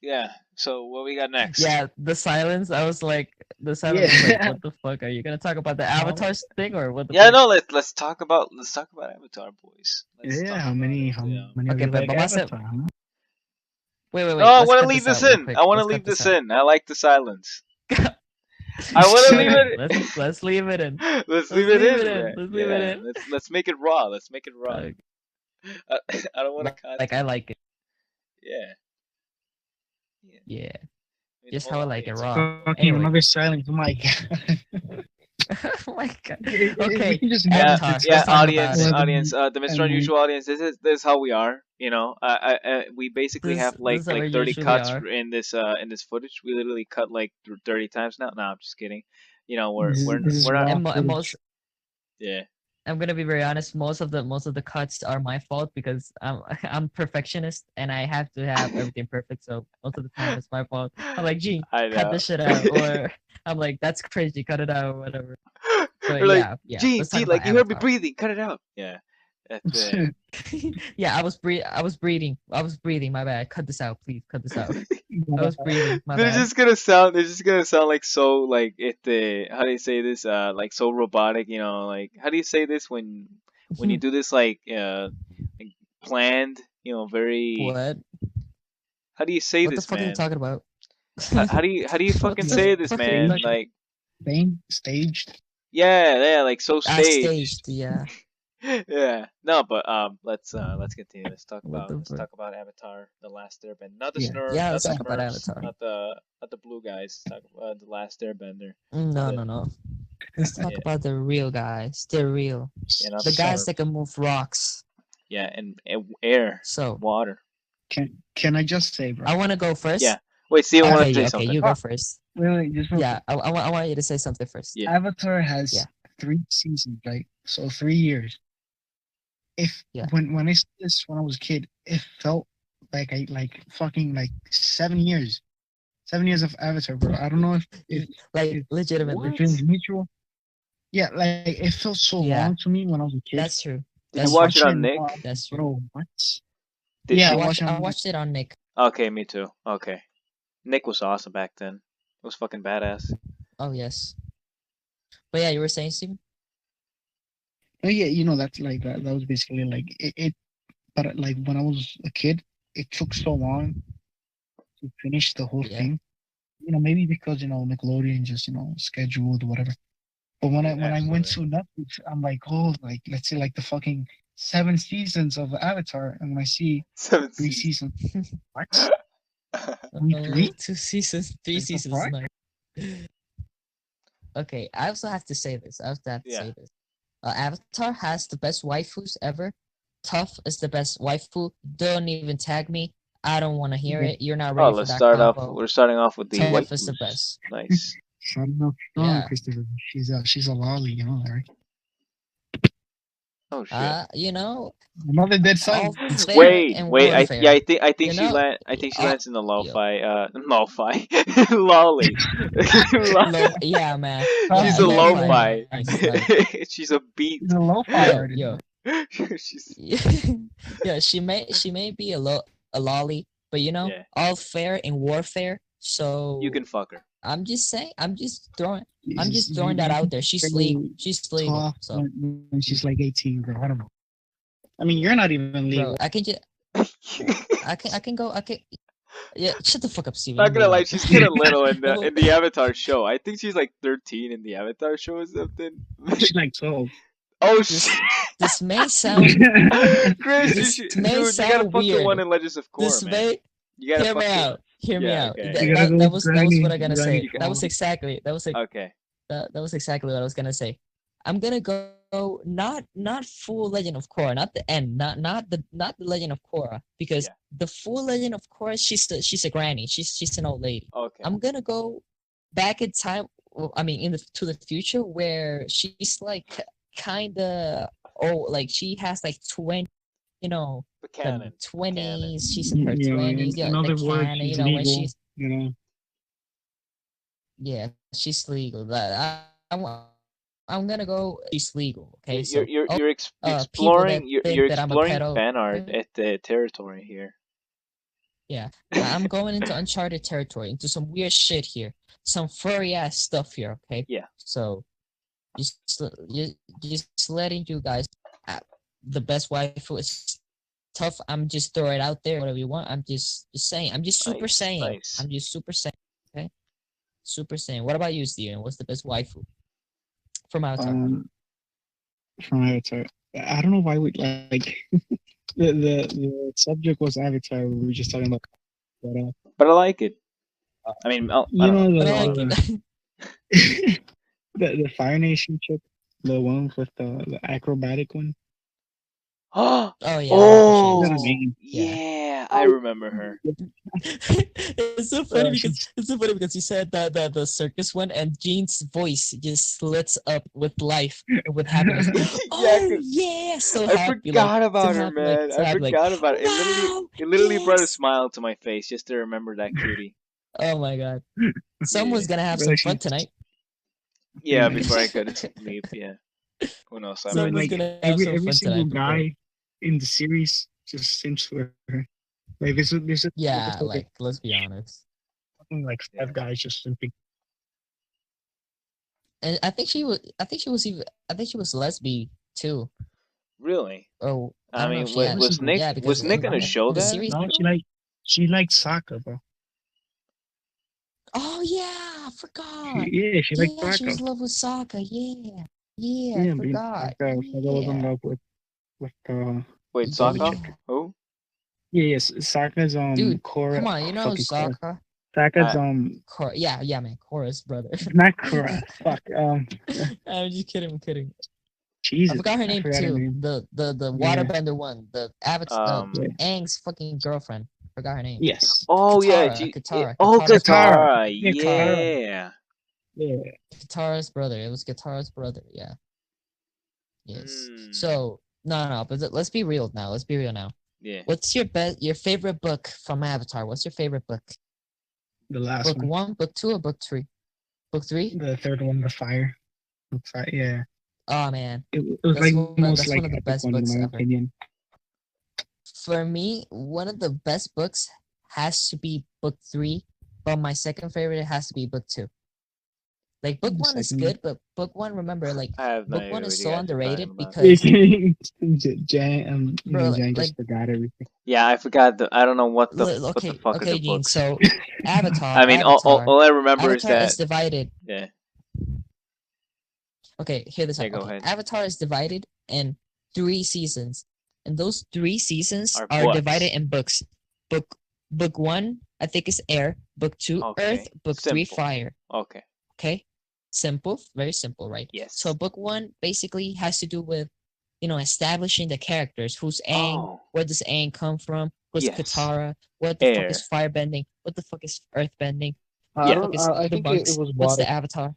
yeah. So what we got next? yeah. The silence. I was like, the silence was like, yeah. what the fuck? Are you gonna talk about the Avatar thing or what the Yeah, fuck? no. Let's talk about Avatar, boys. Let's Yeah, talk about it. how Yeah. many of Okay, you but like vamos a Avatar, huh? No, wait. I Let's want to cut leave this this out real in. quick. I want to Let's cut leave this this out. in. I like the silence. I want to leave Let's leave it in. it. Let's Let's leave it leave it in, in. man. Let's leave it Yeah. in. Let's make it raw. Let's make it raw. Uh, I, I don't want to like I content. like it. Yeah. Yeah. Yeah, I mean, the just whole how I like it audience raw. already knows. Fucking Anyway. another silence. Oh my god. Oh my god. If we Okay, can just Yeah, manage Avatar. this Let's yeah, talk fucking about audience, it. 11 audience. The Mr. and Unusual audience. This is how we are. We basically have This like is how we 30 usually cuts are. in this footage. We literally cut like 30 times now. No, I'm just kidding. this is We're not. raw And footage. most, Yeah. I'm gonna be very honest. Most of the cuts are my fault because I'm I'm perfectionist and I have to have everything perfect. So most of the time it's my fault. I'm like, Gene, I cut know. this shit out, or I'm like, that's crazy, cut it out, or whatever. But Or like, yeah, Gene, let's talk Gene, about like you heard me Avatar. breathing. Cut it out. Yeah. That's it. Yeah, I was breathing. I was breathing. My bad. Cut this out, please. Cut this out. I was breathing. My They're bad. just gonna sound. They're just gonna sound like so like how do you say this? Like so robotic. Like how do you say this when you do this like planned. Very. What? How do you say What the this, fuck are you man? talking about? How do you What fucking the say this, fuck are you man? Staged, talking? Like staged. yeah, like so I staged. staged. Yeah. Yeah. No, but let's continue. What the Let's fuck? talk about Avatar: The Last Airbender. Not the Yeah. Snurf, Yeah, not let's the talk That, about Smurfs, Avatar. not the blue guys. Talk about the Last Airbender. No, The no, no. Let's talk yeah, about the real guys. They're real. yeah, not The the so guys Smurf. that can move rocks. Yeah, and air, So water. can I just say, bro? I want to go Yeah. first. Wait, Steven Av- wanted to say Okay, something. you go first. wait, just real Yeah, quick. I want you to say something first. Yeah. Avatar has Yeah, 3 seasons, right? So 3 years. If yeah. when I saw this when I was a kid, it felt like I like fucking like 7 years. 7 years of Avatar, bro. I don't know Like if legitimately. it feels mutual. Yeah, like it felt so long Yeah, to me when I was a kid. that's true. Did you That's And true. watch it watching on it now, Nick? I'm like, That's true. bro, what? Did Yeah, you? I watching. watched it on Nick. Okay, me too. Okay, Nick was awesome back then. It was fucking badass. Oh yes. But yeah, you were saying, Steven? Oh yeah, that's like that. That was basically like it. But like when I was a kid, it took so long to finish the whole Yeah. thing. Maybe because Nickelodeon just scheduled whatever. But when Yeah, I went absolutely. to Netflix, I'm like, oh, like let's say like the fucking 7 seasons of Avatar, and when I see Seven three seasons. seasons, what? Only three? 2 seasons, three Like the seasons is fuck? nice. Okay, I also have to say this. I also have to Yeah. say this. Avatar has the best waifus ever. Tough is the best waifu. Don't even tag me. I don't want to hear Okay. it. You're not Oh, ready for let's that start off. combo. We're starting off with the Tough is the waifus. best. Nice. Starting off strong, Yeah. Christopher. She's a lolly, you know that, right? Oh shit. You know, Another dead all silence. fair Wait, and wait. warfare. I think You she know, land. I think she all, lands in the yo, lo-fi. Lo-fi, lolly. yeah, man. Sounds Yeah, She's a good, lo-fi man. lo-fi. nice. Like, She's a beat. She's a lo-fi yo, artist. yo, She's yeah. She may be a lolly, but you know, yeah. all fair in warfare. You So can fuck her. I'm just throwing that You out can there. She's legal. very She's legal. tough So, when she's like 18, bro. I don't know. I mean, you're not even legal. bro, I can just, I can go. I can. Yeah, shut the fuck up, Steven. Not Number gonna lie, one. she's kind of little in Number the Avatar show. I think she's like 13 in the Avatar show or something. She's like 12. Oh this shit! this may sound Chris, this may dude, you gotta sound fuck the one weird. in Legends of Korra, This man. may You gotta hear me fuck the. out. Hear me Yeah, out. okay. You gotta go That with was what Granny. I'm gonna say. You That was exactly Okay. that was exactly what I was gonna say. I'm gonna go not full Legend of Korra, not the end, not the Legend of Korra, because Yeah. the full Legend of Korra, she's a granny, she's an old lady. Okay. I'm gonna go back in time. Well, I mean, to the future where she's like kind of like she has like 20, you know, The the canon. 20s. She's in her You know, 20s. Yeah, in the other words, canon. she's You know, when legal. she's You know. yeah, she's legal. That I'm gonna go. She's legal. Okay, so people that You're think that I'm a exploring pedo. fan art at the territory here. Yeah, I'm going into uncharted territory, into some weird shit here, some furry ass stuff here. Okay. Yeah. So just letting you guys, uh, the best waifu is tough. I'm just throwing it out there. Whatever you want. I'm just saying. I'm just super Nice, saying. nice. I'm just super saying. Okay. Super saying. What about you, Steven? What's the best waifu from Avatar? From Avatar. I don't know why we like the subject was Avatar. We were just talking about, But I like it. I mean, I you don't know But I like it. the Fire Nation chick, the one with the acrobatic one. Oh, Oh yeah. oh, She's amazing. yeah, I remember her. It's so funny because you said that the circus one, and Jean's voice just lets up with life and with happiness. Oh yeah, so I happy. forgot Like, about so her, happy, man. like, so I happy, like, forgot about it. wow, It literally brought a yes. smile to my face just to remember that cutie. Oh my god, someone's gonna have But some like, fun she's- tonight. Yeah, before I could sleep. Yeah. Who knows? I But might. Someone's like gonna have every some every fun single tonight. guy in the series just seems for her. Like there's a Yeah, episode like, let's be honest. something like Yeah. 5 guys just simping. And I think she was. I think she was even. I think she was lesbian too. Really? Oh, I I don't know mean, if she had. was Nick Yeah, because Nick gonna show in the that? series. No, she liked soccer, bro. Oh yeah, I forgot. She liked Yeah, she soccer. was in love with Sokka. Yeah, yeah, I Yeah, but forgot. Sokka was in Yeah, love with Wait, the other Sokka? chick. Who? Yes, Sokka's dude, Korra. come on, you know Fucking Korra. Sokka. Sokka's Korra, yeah, man, Korra's brother. not Korra. Fuck. I'm just kidding. I'm kidding. Jesus, I forgot her name forgot her too. name. The Yeah. waterbender one. The Avatar. Um. Yeah. Aang's fucking girlfriend. Forgot her name. Yes. Oh yeah, Katara. oh Katara's brother. Katara. Yeah, Katara. Yeah. Yeah. Katara's brother. It was Katara's brother. Yeah. Yes. Mm, So no. But let's be real now. Let's be real now. yeah. What's your favorite book from Avatar? What's your favorite book? The last Book one. 1, book 2, or book 3? Book 3? The third one, the fire. Yeah. Oh man, It was That's like one of- most that's like one of the epic best one in books my ever. opinion. for me, one of the best books has to be book 3, but my second favorite has to be book 2. Like book The 1 is second- good, but book 1, remember, like I have no book idea 1 what is you so guys are underrated talking about. because Jan, Bro, Jan just like- forgot everything. Yeah, I forgot. I don't know what the okay, fuck okay, are the Gene. books. So Avatar. I mean, Avatar, all I remember is Avatar that. is divided. Yeah. Okay, hear this Yeah, out. go Okay, ahead. Avatar is divided in 3 seasons, and those 3 seasons Are are books. divided in books. Book 1, I think, is air. Book 2, Okay, earth. Book 3, simple. fire. Okay. Okay, simple, very simple, right? So Yes. book one basically has to do with, establishing the characters. Who's Aang? Oh, Where does Aang come from? Who's yes. Katara? What the fuck is Air. firebending? What the fuck is earthbending? What the I Yeah. fuck don't. is I the think it monks? was What's water. the avatar?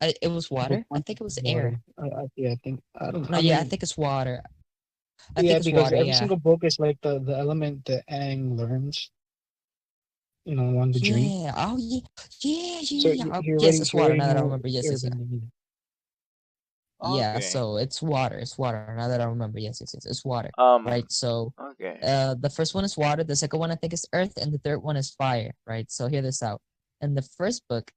It was Book water. I one think it was was water. air. Yeah, I think. I don't. No, I yeah, I mean, think it's water. I yeah, think it's because water. every Yeah. single book is like the element that Aang learns. On the dream. Yeah. Oh yeah. Yeah. So Yeah. Yeah. he Yes, already it's he water. already Now that I knew remember. Yes. Yes. Yeah. airbending. Yeah. Okay. So it's water. It's water. Now that I remember. Yes. Yes. Yes. It's water. Um. Right. So, Okay. the first one is water. The second one I think is earth, and the third one is fire. Right. So hear this out. In the first book,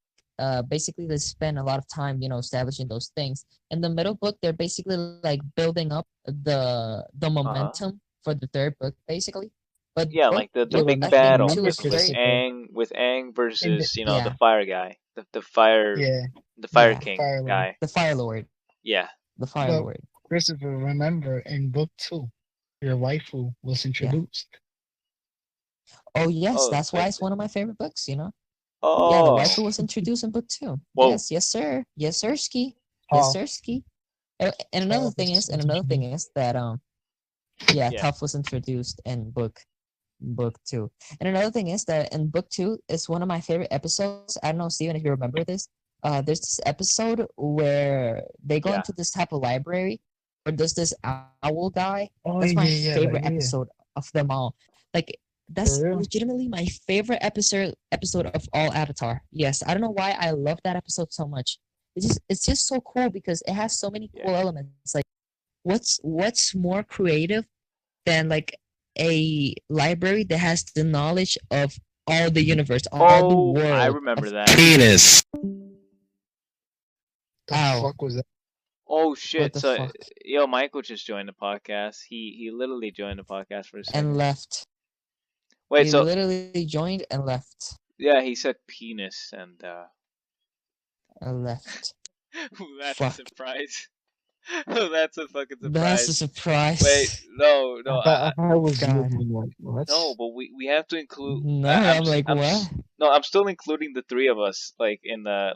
basically they spend a lot of time, establishing those things. In the middle book, they're basically like building up the Uh huh. momentum for the third book, basically. But Yeah, book like the So book the big I think battle two remember is with because very Aang in the versus the yeah fire guy, yeah the fire yeah king Fire Lord. guy. the Fire Lord, Yeah. the Fire But Lord. Christopher, remember in book two, your waifu was Yeah. introduced. Oh yes, Oh, that's why it's one of my favorite books. Yeah, the oh. waifu was introduced in book two. Whoa. Yes, yes, sir. Yes, sir, ski. Yes, Tall, sir, ski. And tall was another thing introduced. is that yeah, Yeah. Toph was introduced in book two. And another thing is that in book two is one of my favorite episodes. I don't know, Steven, if you remember this. There's this episode where they go Yeah. into this type of library where there's this owl guy. That's Oh my yeah, favorite yeah. episode of them all. Like For that's real. legitimately my favorite episode of all Avatar. Yes, I don't know why I love that episode so much. It's just so cool because it has so many Yeah. cool elements. Like what's more creative than like a library that has the knowledge of all the universe, all the Oh, I world remember of that. penis. The Ow! fuck was that? Oh What shit. the So, fuck? Michael just joined the podcast. He literally joined the podcast for a And second. left. Wait, He so literally joined and left. yeah, he said penis and And left. that's a Fuck. surprise. That's a fucking That's a surprise. Wait, surprise. no, I no, thought, I thought it was you. God. I'm like, what? no, but we have to include. No, I'm like, what? No, I'm still including the three of us, like in the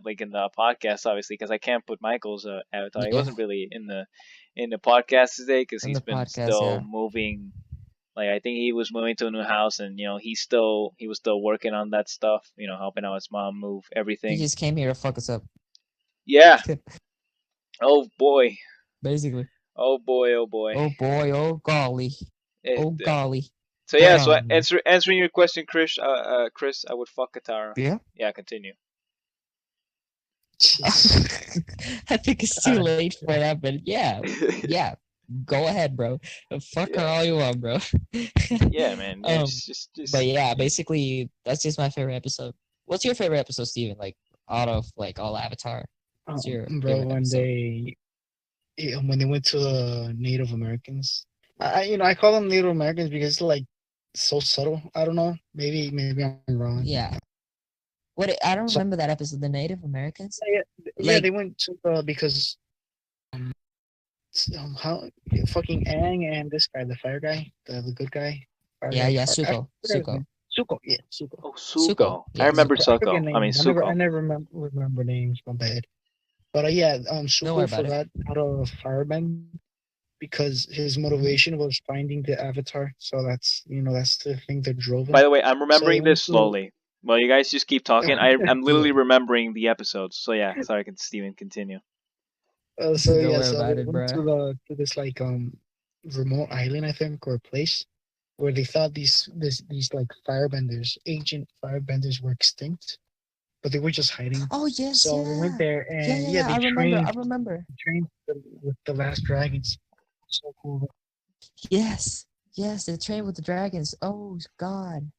podcast, obviously, because I can't put Michael's avatar. He Yeah, wasn't really in the podcast today because in he's the been podcast, still yeah. moving. Like I think he was moving to a new house, and he was still working on that stuff. Helping out his mom move He everything. just came here to fuck us up. Yeah. Oh boy. Basically. Oh boy. Oh boy. Oh boy, oh golly. It, Oh golly. so But yeah. So answering your question, Chris, I would fuck Katara. yeah. Yeah. Continue. Jeez. I think it's too God. late for that, but yeah. Go ahead, bro. Fuck her Yeah. all you want, bro. Yeah, man. Yeah. But yeah, basically that's just my favorite episode. What's your favorite episode, Steven? Like out of like all Avatar, what's your Bro, favorite episode? when they went to the Native Americans, I call them Native Americans because it's like so subtle. I don't know. Maybe I'm wrong. Yeah. What I don't So remember that episode. The Native Americans. yeah, Like they went to because how fucking Aang and this guy, the fire guy, the good guy, fire guy, yeah, I Suko, forgot his Suko, name. Suko, yeah, Suko. Oh, Suko. Suko. I Yes. remember I forget Suko. I mean names. I Suko. never remember names. My bad. But yeah, Don't worry Suko about it. forgot how to firebend because his motivation was finding the avatar. So that's the thing that drove By him. the way, I'm So they remembering went this to slowly. Well, you guys just keep talking. I'm Yeah. literally remembering the episodes. So yeah, sorry, can Steven continue. so Don't yeah, worry so about they it, went bro. to this like remote island, I think, or a place where they thought these like firebenders, ancient firebenders, were extinct, but they were just hiding. Oh yes, So they went yeah. there and yeah, Yeah. they I remember. trained with the last dragons. So cool. Yes. Yes, the train with the dragons. Oh God.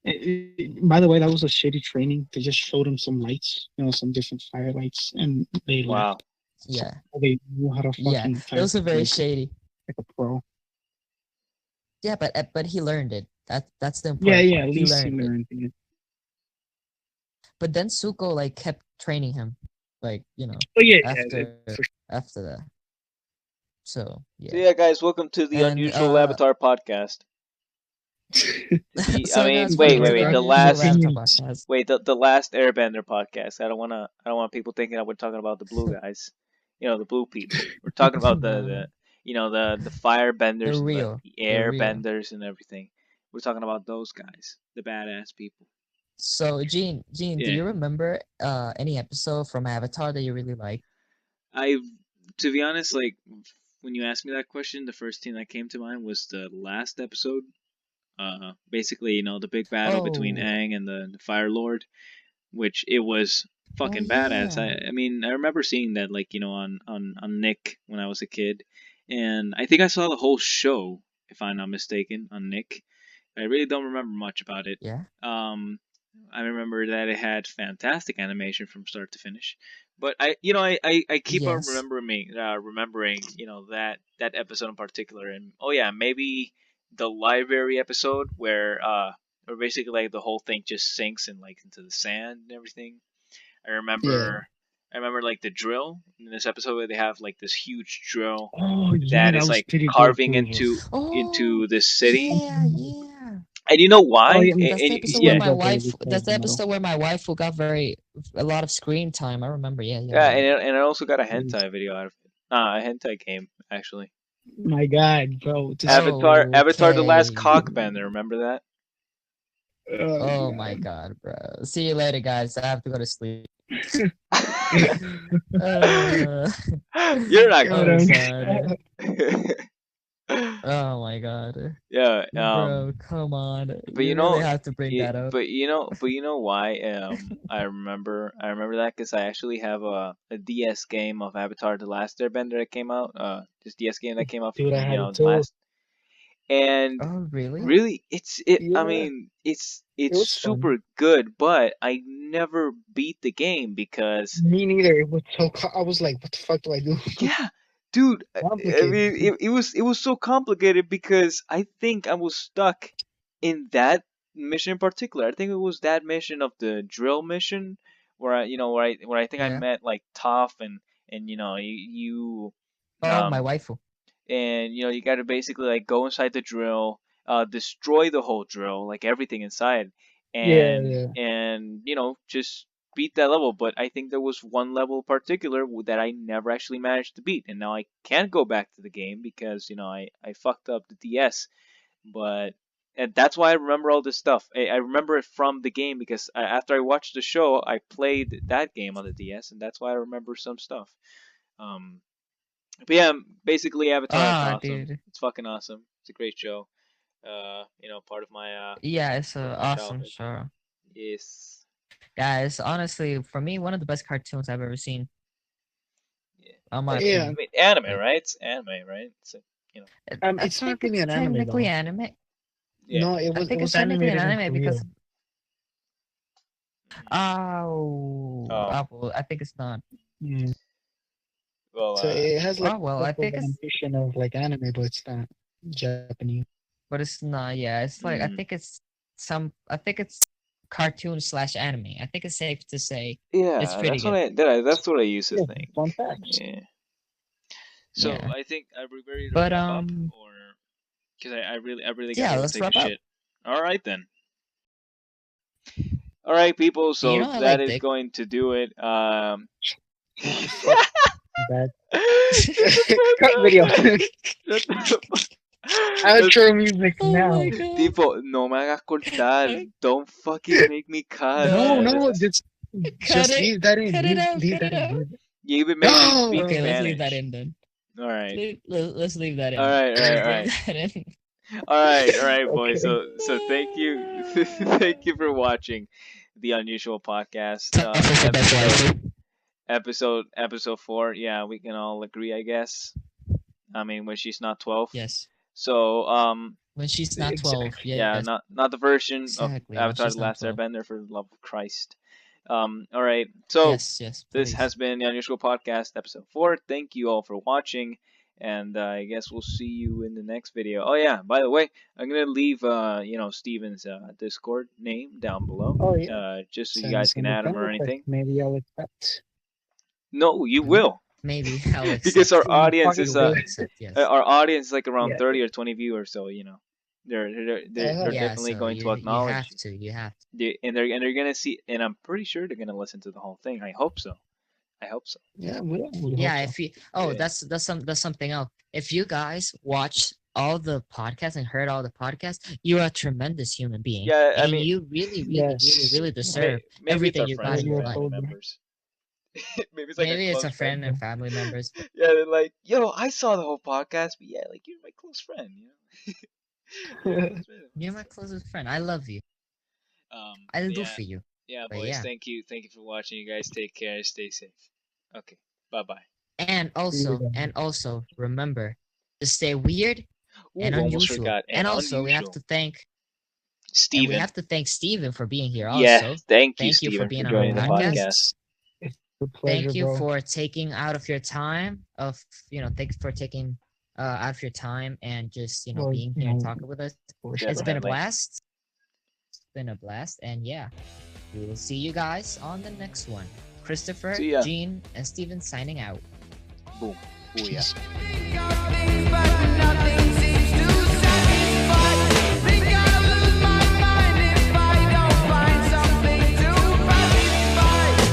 By the way, that was a shitty training. They just showed them some lights, some different fire lights, and they Wow. left. So Yeah. they knew how to Yeah. fucking Those are very like shady. a pro. Yeah, but he learned it. That's the Yeah, important yeah. part. At He least he learned it. learned it. But then Suko like kept training him, like Oh yeah, after for after that. So So yeah, yeah, guys, welcome to the and Unusual Avatar podcast. I So mean, guys, wait, welcome wait, to wait. the The unusual last, Avatar opinions. podcast. wait, the last Airbender podcast. I don't want people thinking that we're talking about the blue guys. You know, the blue people. We're talking about No, the fire the benders and real, the the air real. benders and everything. We're talking about those guys, the badass people. So Gene, do Yeah, you remember any episode from Avatar that you really like? I, to be honest, like when you asked me that question, the first thing that came to mind was the last episode. Basically, the big battle between Oh, Aang and the Fire Lord, which it was oh fucking badass. yeah, I mean, I remember seeing that like on Nick when I was a kid, and I think I saw the whole show if I'm not mistaken on Nick. I really don't remember much about it. yeah, I remember that it had fantastic animation from start to finish, but I keep on yes, remembering that episode in particular, and oh yeah, maybe the library episode where basically like the whole thing just sinks and like into the sand and everything. I Yeah. remember I remember like the drill in this episode where they have like this huge drill Oh yeah, that that is was like pretty good carving too. oh into this city. yeah, yeah. And you know Oh why? yeah, That's the the episode where Yeah, scenes my of the wife. That's the metal. episode where my wife who got a lot of screen time. I remember. Yeah, yeah, yeah, yeah. and I also got a hentai video out of it. A hentai game actually. My God, bro, just Avatar: The Last Okay. Cockbender. Remember that? oh Oh my God. god, bro. See you later, guys. I have to go to sleep. Uh, You're not God, going to I'm sleep. sad. Oh my god. Yeah. Bro, come on. But You really have to bring that up. but you know why? I remember that because I actually have a DS game of Avatar: The Last Airbender that came out. This DS game that came out, dude, I had it the too. last. And Oh, really? really, I Yeah, mean, it it's was fun. super good, but I never beat the game because Me neither. It was so. I was like, what the fuck do I do? yeah, dude. I Complicated. mean, it was so complicated because I think I was stuck in that mission in particular. I think it was that mission of the drill mission where where I think I Yeah. met like Toph and Oh, my um waifu. and you got to basically like go inside the drill, destroy the whole drill, like everything inside, Yeah, yeah. and just beat that level. But I think there was one level in particular that I never actually managed to beat, and now I can't go back to the game because I fucked up the DS. But and that's why I remember all this stuff. I remember it from the game because after I watched the show, I played that game on the DS, and that's why I remember some stuff. Um, but yeah, basically Avatar is Ah, awesome. dude. It's fucking awesome. It's a great show. Yeah, it's part an of my awesome childhood. show. Yes. Guys, honestly, for me, one of the best cartoons I've ever seen. Yeah. On my Yeah. I opinion. mean, anime, Like, right? It's anime, right? So, you know. I It's not think really it's an anime technically though. anime. Yeah. No, I it think it's was technically an animated in anime Korea. because well, I think it's not. Yeah. Well, So it has like Oh well, a I type of think it's, animation of like anime, but it's not Japanese. but it's not. Yeah, it's like I mm, think it's some. I think it's cartoon slash anime. I think it's safe to say it's yeah, pretty good. that's what I used to Yeah, think. fun facts. Yeah. So Yeah, I think are we ready to but wrap up, or because I really gotta yeah. go Let's take a wrap up. shit. All right then. All right, people. You So know I that like is dick. going to do it. What the fuck? Bad. Shut the fuck Cut up. video. Shut the fuck. Outro music Oh now. my god. Tipo, no me hagas cortar. Don't fucking make me cut. No, No. no, Cut just it. leave that in. Cut it out. Leave Cut that it in. out. You even made me No, speak Okay, let's leave that Spanish. in then. All right. Let's leave that in. All right, all right, all right. Let's leave that in. All right, boys. okay. So thank you, thank you for watching the Unusual Podcast. Tough the best waifu. Episode 4. Yeah, we can all agree, I guess. I mean, when she's not 12. Yes. So When she's not 12. Exactly. Yes. yeah, not the version of Exactly. When Avatar: she's The not Last 12. Airbender, for the love of Christ. All right. So Yes, this please. has been the Unusual Podcast, episode 4. Thank you all for watching, and I guess we'll see you in the next video. Oh yeah, by the way, I'm gonna leave Steven's Discord name down below, Oh yeah. just so you guys can Send a add him friend or request. anything. Maybe I'll accept. No, you Hmm? will, Maybe I'll because accept. our audience You is I will will. accept, yes. our audience is like around Yeah. 30 or 20 viewers, so They're Yeah, definitely so going to you acknowledge have to. You have to. and they're gonna see, and I'm pretty sure they're gonna listen to the whole thing. I hope so. I hope so. Yeah, we hope Yeah, so. if you Yeah. that's something else. If you guys watch all the podcasts and heard all the podcasts, you're a tremendous human being, Yeah, I and mean, you really, really, really, Yes. really deserve maybe it's everything our you friends got and in Maybe your a life. family soldier. members. Maybe it's like a Maybe it's close a friend. friend and family members. Yeah, they're like, yo, I saw the whole podcast, but yeah, like you're my close friend, you know. You're my close friend. You're my closest friend. I love you. I'll But do yeah, for you. yeah, But boys, yeah, thank you for watching. You guys take care, stay safe. Okay, bye bye. and also remember to stay weird and Ooh, almost unusual. forgot. And And also unusual, we Steven. have to thank Steven for being here. Yeah, Also, thank you, thank you for Steven, for being on our joining the podcast. podcast. It's a pleasure, Thank you bro. for taking out of your time of thanks for taking out of your time and just Well, being here and talking with us. for It's sure. been a Definitely. blast. It's been a blast, and yeah, we will see you guys on the next one. Christopher, See ya. Gene, and Steven signing out. Boom. Booyah. Peace. Think of things, but